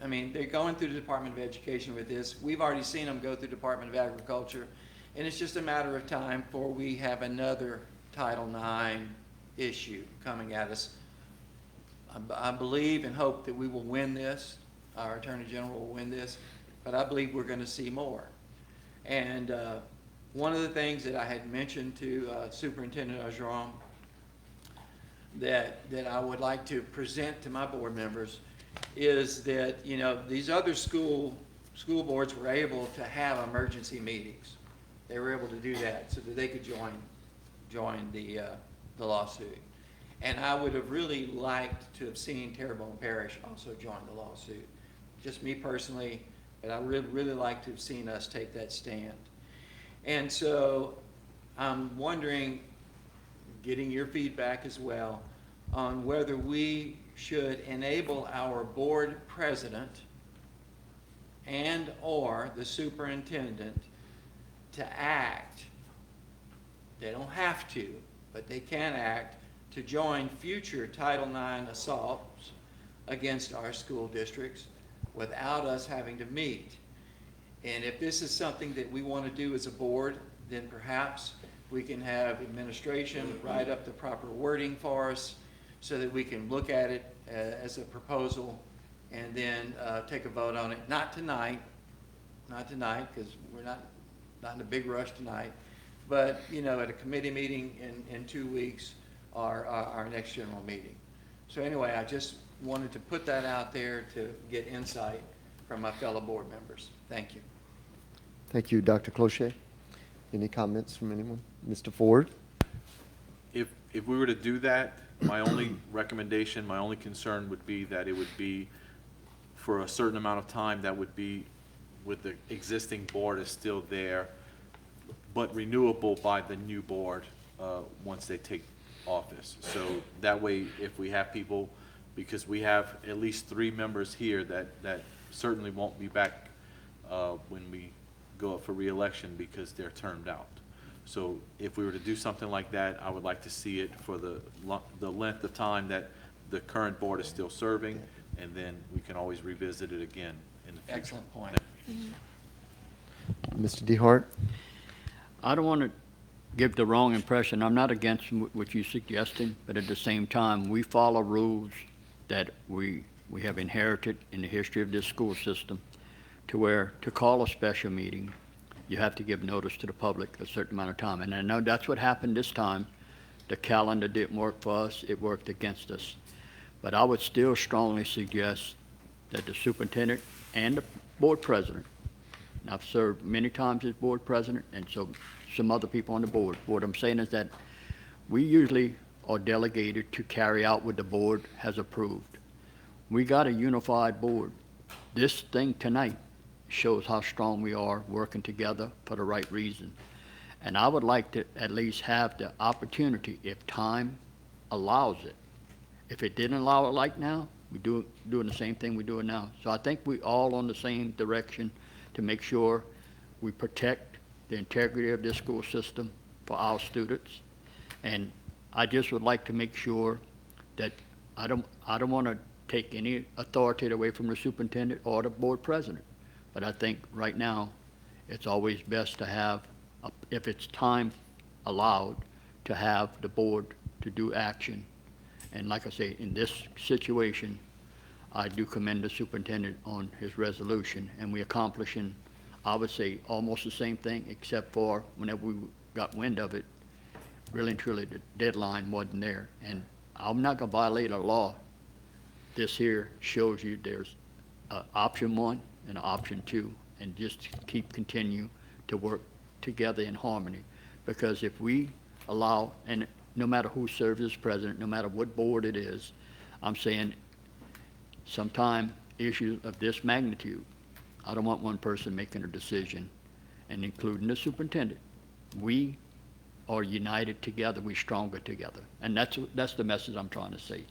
Speaker 22: I mean, they're going through the Department of Education with this. We've already seen them go through Department of Agriculture, and it's just a matter of time before we have another Title IX issue coming at us. I believe and hope that we will win this. Our Attorney General will win this, but I believe we're going to see more. And one of the things that I had mentioned to Superintendent Ogeron that I would like to present to my board members is that, you know, these other school boards were able to have emergency meetings. They were able to do that so that they could join the lawsuit. And I would have really liked to have seen Terrebonne Parish also join the lawsuit. Just me personally, but I really like to have seen us take that stand. And so I'm wondering, getting your feedback as well, on whether we should enable our board president and or the superintendent to act. They don't have to, but they can act to join future Title IX assaults against our school districts without us having to meet. And if this is something that we want to do as a board, then perhaps we can have administration write up the proper wording for us so that we can look at it as a proposal and then take a vote on it. Not tonight, because we're not in a big rush tonight, but, you know, at a committee meeting in 2 weeks or our next general meeting. So anyway, I just wanted to put that out there to get insight from my fellow board members. Thank you.
Speaker 1: Thank you, Dr. Clocher. Any comments from anyone? Mr. Ford?
Speaker 20: If we were to do that, my only recommendation, my only concern would be that it would be for a certain amount of time that would be with the existing board is still there, but renewable by the new board once they take office. So that way, if we have people, because we have at least 3 members here that certainly won't be back when we go up for re-election because they're termed out. So if we were to do something like that, I would like to see it for the length of time that the current board is still serving, and then we can always revisit it again in the future.
Speaker 22: Excellent point.
Speaker 1: Mr. DeHart?
Speaker 18: I don't want to give the wrong impression. I'm not against what you're suggesting, but at the same time, we follow rules that we have inherited in the history of this school system, to where to call a special meeting, you have to give notice to the public a certain amount of time. And I know that's what happened this time. The calendar didn't work for us, it worked against us. But I would still strongly suggest that the superintendent and the board president, and I've served many times as board president, and so some other people on the board. What I'm saying is that we usually are delegated to carry out what the board has approved. We got a unified board. This thing tonight shows how strong we are working together for the right reason. And I would like to at least have the opportunity, if time allows it. If it didn't allow it like now, we're doing the same thing we're doing now. So I think we all on the same direction to make sure we protect the integrity of this school system for our students. And I just would like to make sure that I don't want to take any authority away from the superintendent or the board president. But I think right now, it's always best to have, if it's time allowed, to have the board to do action. And like I say, in this situation, I do commend the superintendent on his resolution, and we're accomplishing, I would say, almost the same thing, except for whenever we got wind of it, really and truly the deadline wasn't there. And I'm not gonna violate a law. This here shows you there's option 1 and option 2, and just continue to work together in harmony. Because if we allow, and no matter who serves as president, no matter what board it is, I'm saying sometime issues of this magnitude, I don't want one person making a decision and including the superintendent, we are united together, we're stronger together. And that's the message I'm trying to say.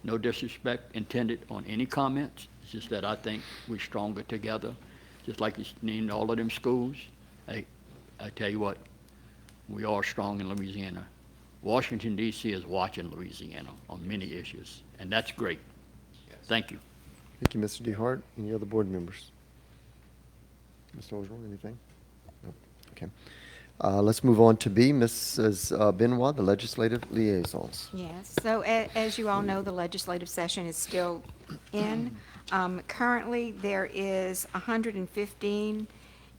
Speaker 18: No disrespect intended on any comments, it's just that I think we're stronger together. Just like you named all of them schools, hey, I tell you what, we are strong in Louisiana. Washington DC is watching Louisiana on many issues, and that's great. Thank you.
Speaker 1: Thank you, Mr. DeHart. Any other board members? Mr. Ogeron, anything? No. Okay. Let's move on to B, Mrs. Benoit, the legislative liaisons.
Speaker 19: Yes, so as you all know, the legislative session is still in. Currently, there is 115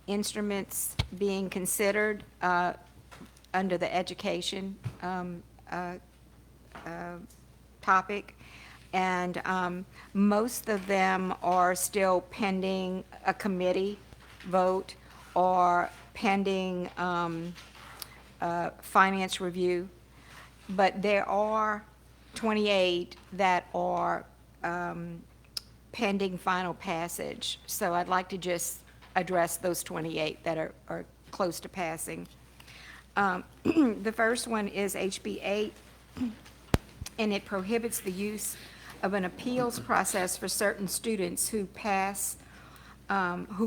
Speaker 19: instruments being considered under the education topic, and most of them are still pending a committee vote or pending finance review, but there are 28 that are pending final passage. So I'd like to just address those 28 that are close to passing. The first one is HB 8, and it prohibits the use of an appeals process for certain students who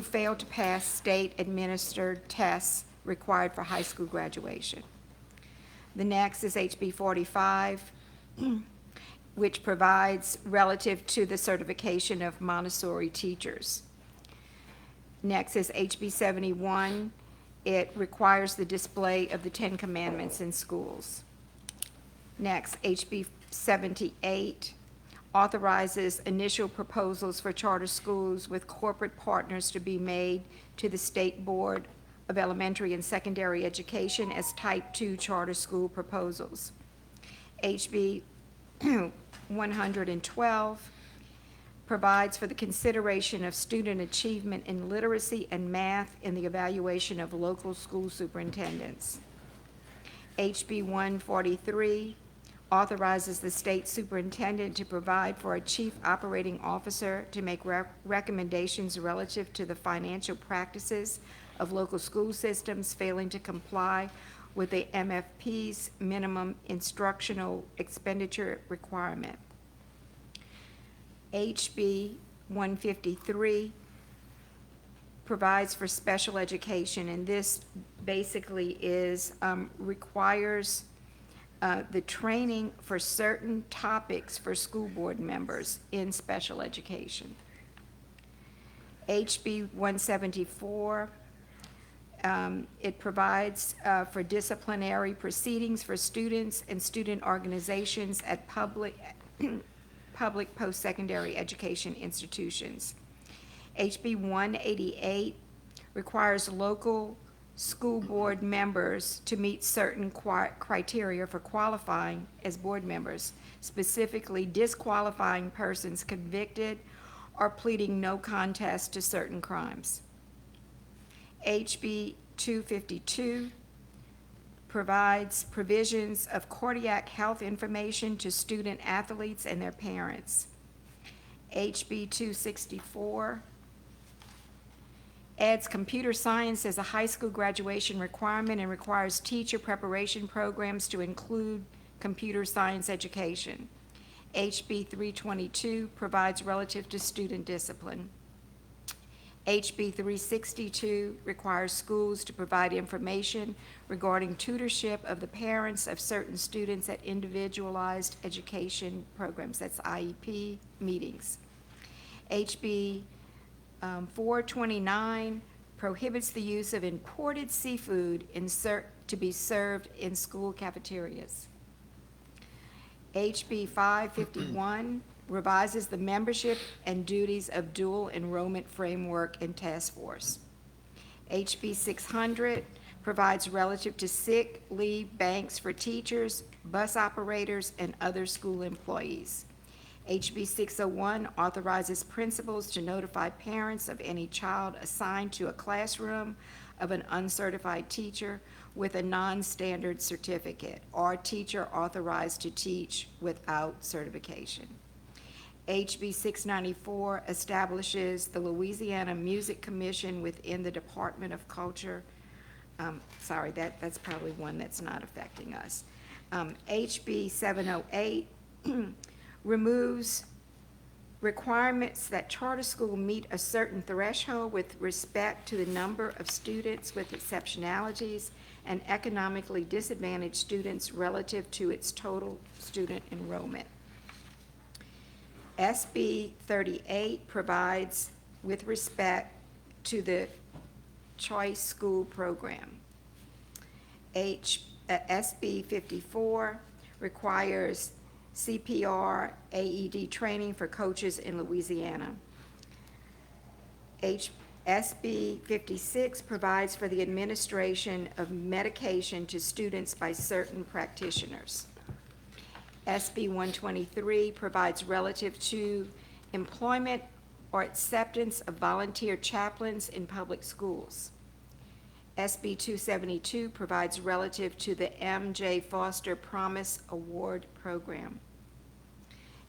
Speaker 19: fail to pass state-administered tests required for high school graduation. The next is HB 45, which provides relative to the certification of Montessori teachers. Next is HB 71. It requires the display of the Ten Commandments in schools. Next, HB 78 authorizes initial proposals for charter schools with corporate partners to be made to the State Board of Elementary and Secondary Education as Type 2 charter school proposals. HB 112 provides for the consideration of student achievement in literacy and math in the evaluation of local school superintendents. HB 143 authorizes the state superintendent to provide for a chief operating officer to make recommendations relative to the financial practices of local school systems failing to comply with the MFP's minimum instructional expenditure requirement. HB 153 provides for special education, and this basically requires the training for certain topics for school board members in special education. HB 174, it provides for disciplinary proceedings for students and student organizations at public post-secondary education institutions. HB 188 requires local school board members to meet certain criteria for qualifying as board members, specifically disqualifying persons convicted or pleading no contest to certain crimes. HB 252 provides provisions of cardiac health information to student athletes and their parents. HB 264 adds computer science as a high school graduation requirement and requires teacher preparation programs to include computer science education. HB 322 provides relative to student discipline. HB 362 requires schools to provide information regarding tutorship of the parents of certain students at individualized education programs, that's IEP meetings. HB 429 prohibits the use of imported seafood to be served in school cafeterias. HB 551 revises the membership and duties of dual enrollment framework and task force. HB 600 provides relative to sick leave banks for teachers, bus operators, and other school employees. HB 601 authorizes principals to notify parents of any child assigned to a classroom of an uncertified teacher with a non-standard certificate or teacher authorized to teach without certification. HB 694 establishes the Louisiana Music Commission within the Department of Culture. Sorry, that's probably one that's not affecting us. HB 708 removes requirements that charter school meet a certain threshold with respect to the number of students with exceptionalities and economically disadvantaged students relative to its total student enrollment. SB 38 provides with respect to the choice school program. SB 54 requires CPR AED training for coaches in Louisiana. SB 56 provides for the administration of medication to students by certain practitioners. SB 123 provides relative to employment or acceptance of volunteer chaplains in public schools. SB 272 provides relative to the M.J. Foster Promise Award Program.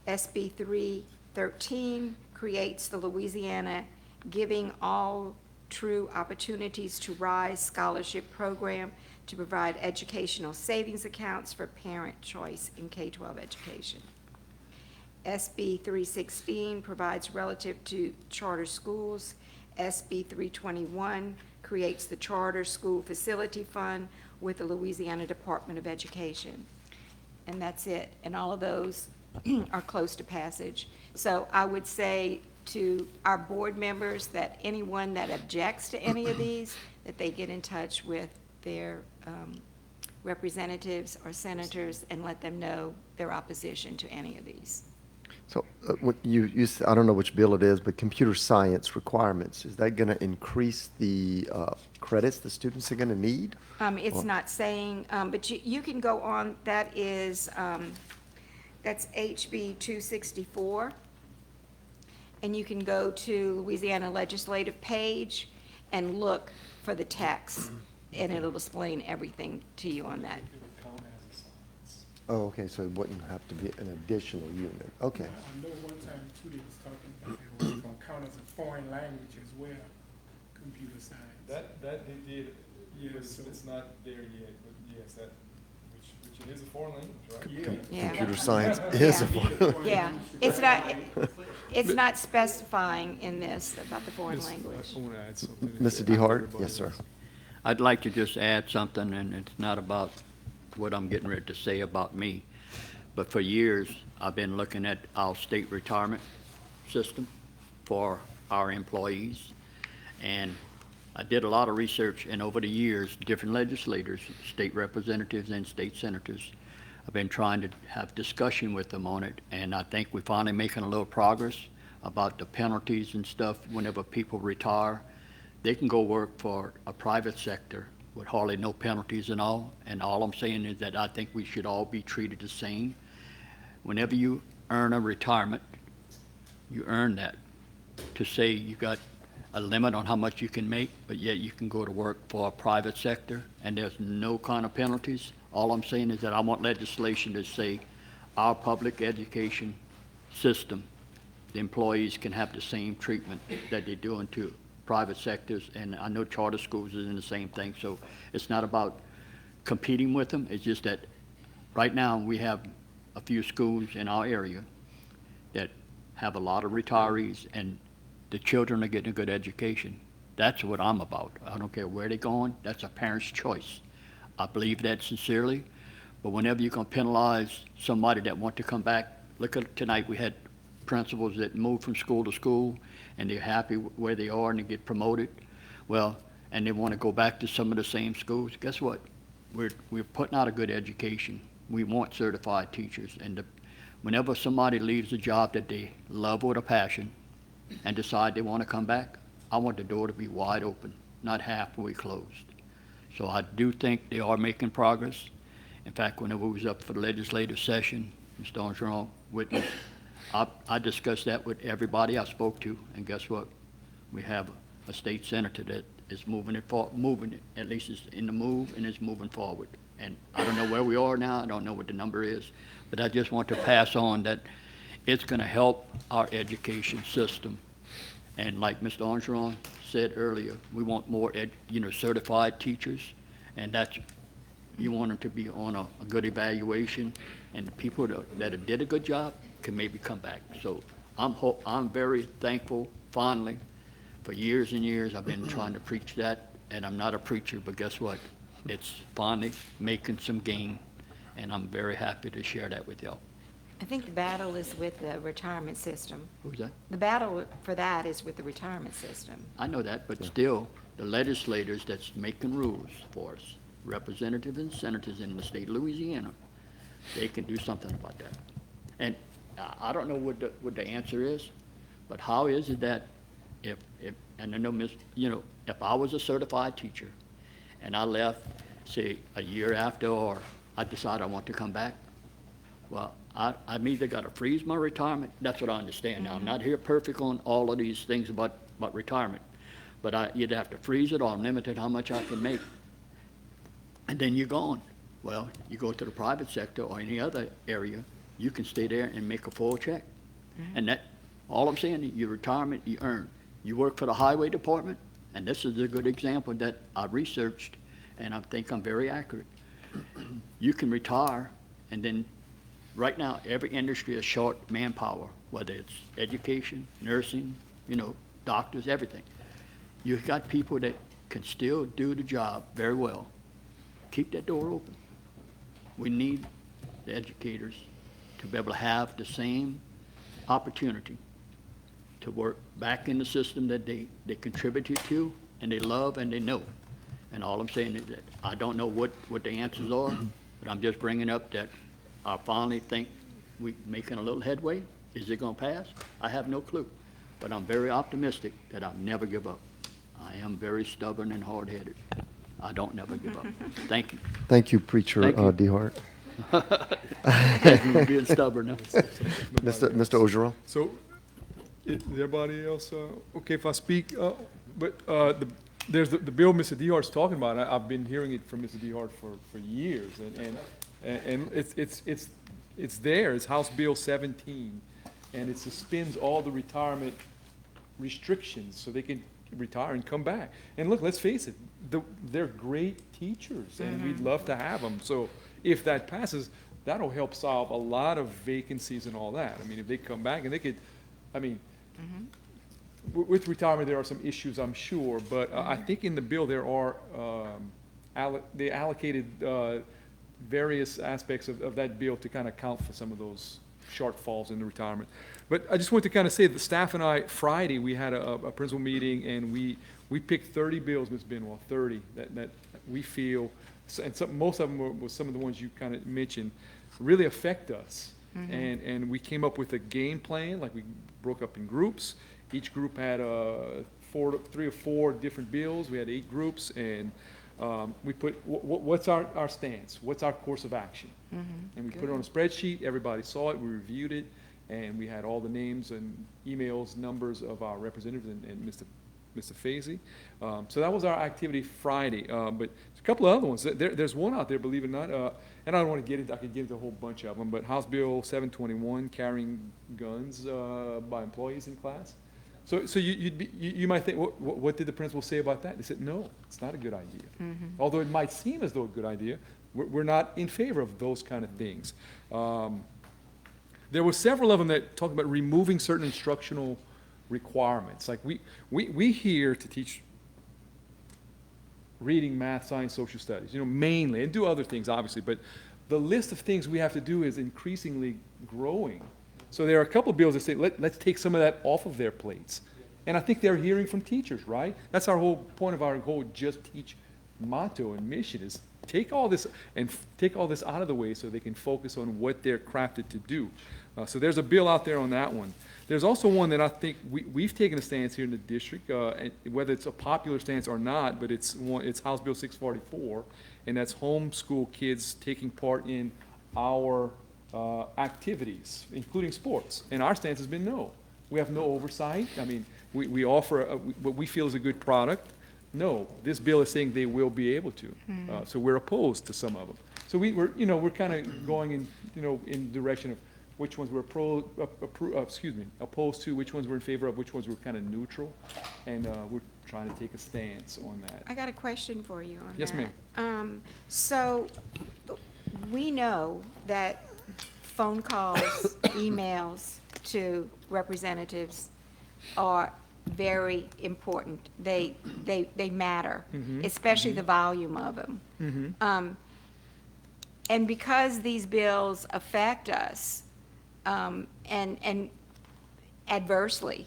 Speaker 19: SB 313 creates the Louisiana Giving All True Opportunities to Rise Scholarship Program to provide educational savings accounts for parent choice in K-12 education. SB 316 provides relative to charter schools. SB 321 creates the Charter School Facility Fund with the Louisiana Department of Education. And that's it. And all of those are close to passage. So I would say to our board members that anyone that objects to any of these, that they get in touch with their representatives or senators and let them know their opposition to any of these.
Speaker 1: So I don't know which bill it is, but computer science requirements, is that going to increase the credits the students are going to need?
Speaker 19: It's not saying, but you can go on, that's HB 264. And you can go to Louisiana legislative page and look for the text, and it'll explain everything to you on that.
Speaker 1: Oh, okay, so it wouldn't have to be an additional unit. Okay.
Speaker 12: I know one time too, they was talking about it was going to count as a foreign language as well, computer science.
Speaker 17: That they did,
Speaker 12: Yes,
Speaker 17: it's not there yet, but yes, that, which it is a foreign language, right?
Speaker 19: Yeah.
Speaker 1: Computer science is a foreign.
Speaker 19: Yeah, it's not specifying in this about the foreign language.
Speaker 17: I want to add something.
Speaker 1: Mr. DeHart? Yes, sir.
Speaker 18: I'd like to just add something, and it's not about what I'm getting ready to say about me, but for years, I've been looking at our state retirement system for our employees, and I did a lot of research, and over the years, different legislators, state representatives and state senators, I've been trying to have discussion with them on it, and I think we're finally making a little progress about the penalties and stuff whenever people retire. They can go work for a private sector with hardly no penalties and all I'm saying is that I think we should all be treated the same. Whenever you earn a retirement, you earn that. To say you got a limit on how much you can make, but yet you can go to work for a private sector and there's no kind of penalties. All I'm saying is that I want legislation to say our public education system, the employees can have the same treatment that they're doing to private sectors, and I know charter schools is in the same thing, so it's not about competing with them, it's just that right now we have a few schools in our area that have a lot of retirees and the children are getting a good education. That's what I'm about. I don't care where they're going, that's a parent's choice. I believe that sincerely, but whenever you're gonna penalize somebody that want to come back, look at tonight, we had principals that move from school to school and they're happy where they are and they get promoted. Well, and they want to go back to some of the same schools. Guess what? We're putting out a good education. We want certified teachers. And whenever somebody leaves a job that they love with a passion and decide they want to come back, I want the door to be wide open, not halfway closed. So I do think they are making progress. In fact, whenever we was up for the legislative session, Mr. Armstrong witnessed, I discussed that with everybody I spoke to, and guess what? We have a state senator that is moving it, at least it's in the move, and it's moving forward. And I don't know where we are now, I don't know what the number is, but I just want to pass on that it's going to help our education system. And like Mr. Armstrong said earlier, we want more certified teachers, and that's, you want them to be on a good evaluation, and the people that did a good job can maybe come back. So I'm very thankful, finally. For years and years, I've been trying to preach that, and I'm not a preacher, but guess what? It's finally making some gain, and I'm very happy to share that with y'all.
Speaker 19: I think the battle is with the retirement system.
Speaker 18: Who's that?
Speaker 19: The battle for that is with the retirement system.
Speaker 18: I know that, but still, the legislators that's making rules for us, representatives and senators in the state of Louisiana, they can do something about that. And I don't know what the answer is, but how is it that if and I know, if I was a certified teacher and I left, say, a year after, or I decide I want to come back, well, I'm either got to freeze my retirement. That's what I understand now. I'm not here perfect on all of these things about retirement, but I either have to freeze it or I'm limited how much I can make. And then you're gone. Well, you go to the private sector or any other area, you can stay there and make a full check. And that, all I'm saying, your retirement, you earn. You work for the highway department, and this is a good example that I researched, and I think I'm very accurate. You can retire, and then right now, every industry is short manpower, whether it's education, nursing, doctors, everything. You've got people that can still do the job very well. Keep that door open. We need the educators to be able to have the same opportunity to work back in the system that they contributed to, and they love, and they know. And all I'm saying is that I don't know what the answers are, but I'm just bringing up that I finally think we're making a little headway. Is it going to pass? I have no clue. But I'm very optimistic that I'll never give up. I am very stubborn and hard-headed. I don't never give up. Thank you.
Speaker 1: Thank you, Preacher
Speaker 18: Thank you.
Speaker 1: DeHart.
Speaker 18: Being stubborn.
Speaker 1: Mr. Ogeron?
Speaker 17: So, is everybody else, okay if I speak? There's the bill Mr. DeHart's talking about. I've been hearing it from Mr. DeHart for years, and it's there. It's House Bill 17, and it suspends all the retirement restrictions so they can retire and come back. And look, let's face it, they're great teachers, and we'd love to have them. So if that passes, that'll help solve a lot of vacancies and all that. I mean, if they come back and they could, I mean, with retirement, there are some issues, I'm sure, but I think in the bill there are, they allocated various aspects of that bill to kind of account for some of those shortfalls in the retirement. But I just want to kind of say, the staff and I, Friday, we had a principal meeting, and we picked 30 bills, Ms. Benwell, 30, that we feel, and most of them were some of the ones you kind of mentioned, really affect us. And we came up with a game plan, like we broke up in groups. Each group had 3 or 4 different bills. We had 8 groups, and we put, what's our stance? What's our course of action? And we put it on a spreadsheet. Everybody saw it. We reviewed it, and we had all the names and emails, numbers of our representatives and Mr. Fazy. So that was our activity Friday. But there's a couple of other ones. There's one out there, believe it or not, and I don't want to get into, I could get into a whole bunch of them, but House Bill 721, carrying guns by employees in class. So you might think, what did the principal say about that? They said, no, it's not a good idea. Although it might seem as though a good idea, we're not in favor of those kind of things. There were several of them that talked about removing certain instructional requirements. Like we here to teach reading, math, science, social studies, mainly, and do other things, obviously, but the list of things we have to do is increasingly growing. So there are a couple of bills that say, let's take some of that off of their plates. And I think they're hearing from teachers, right? That's our whole point of our whole Just Teach motto and mission, is take all this out of the way so they can focus on what they're crafted to do. So there's a bill out there on that one. There's also one that I think we've taken a stance here in the district, and whether it's a popular stance or not, but it's House Bill 644, and that's homeschool kids taking part in our activities, including sports. And our stance has been no. We have no oversight. I mean, we offer what we feel is a good product. No, this bill is saying they will be able to. So we're opposed to some of them. So we're kind of going in the direction of which ones were opposed to, which ones were in favor of, which ones were kind of neutral, and we're trying to take a stance on that.
Speaker 19: I got a question for you on that.
Speaker 17: Yes, ma'am.
Speaker 19: So, we know that phone calls, emails to representatives are very important. They matter, especially the volume of them. And because these bills affect us, and adversely,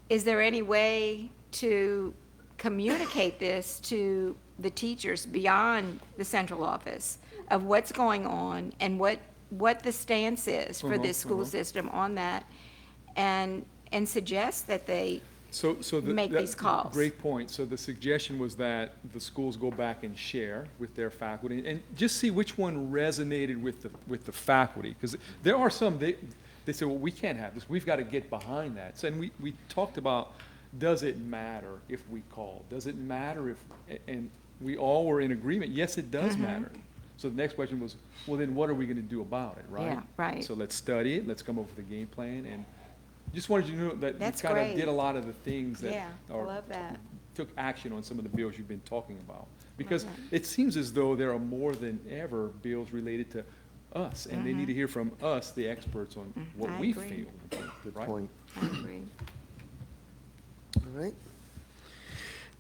Speaker 19: is there any way to communicate this to the teachers beyond the central office of what's going on and what the stance is for this school system on that, and suggest that they make these calls?
Speaker 17: Great point. So the suggestion was that the schools go back and share with their faculty and just see which one resonated with the faculty. Because there are some, they say, well, we can't have this. We've got to get behind that. So, and we talked about, does it matter if we call? Does it matter if, and we all were in agreement, yes, it does matter. So the next question was, well, then what are we going to do about it, right?
Speaker 19: Yeah, right.
Speaker 17: So let's study it, let's come up with a game plan, and just wanted you to know that
Speaker 19: That's
Speaker 17: you kind
Speaker 19: great.
Speaker 17: of did a lot of the things that
Speaker 19: Yeah, I love that.
Speaker 17: took action on some of the bills you've been talking about. Because it seems as though there are more than ever bills related to us, and they need to hear from us, the experts, on what
Speaker 19: I
Speaker 17: we
Speaker 19: agree.
Speaker 17: feel.
Speaker 1: Good
Speaker 17: right?
Speaker 1: point.
Speaker 19: I agree.
Speaker 1: All right.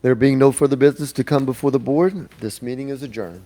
Speaker 1: There being no further business to come before the board, this meeting is adjourned.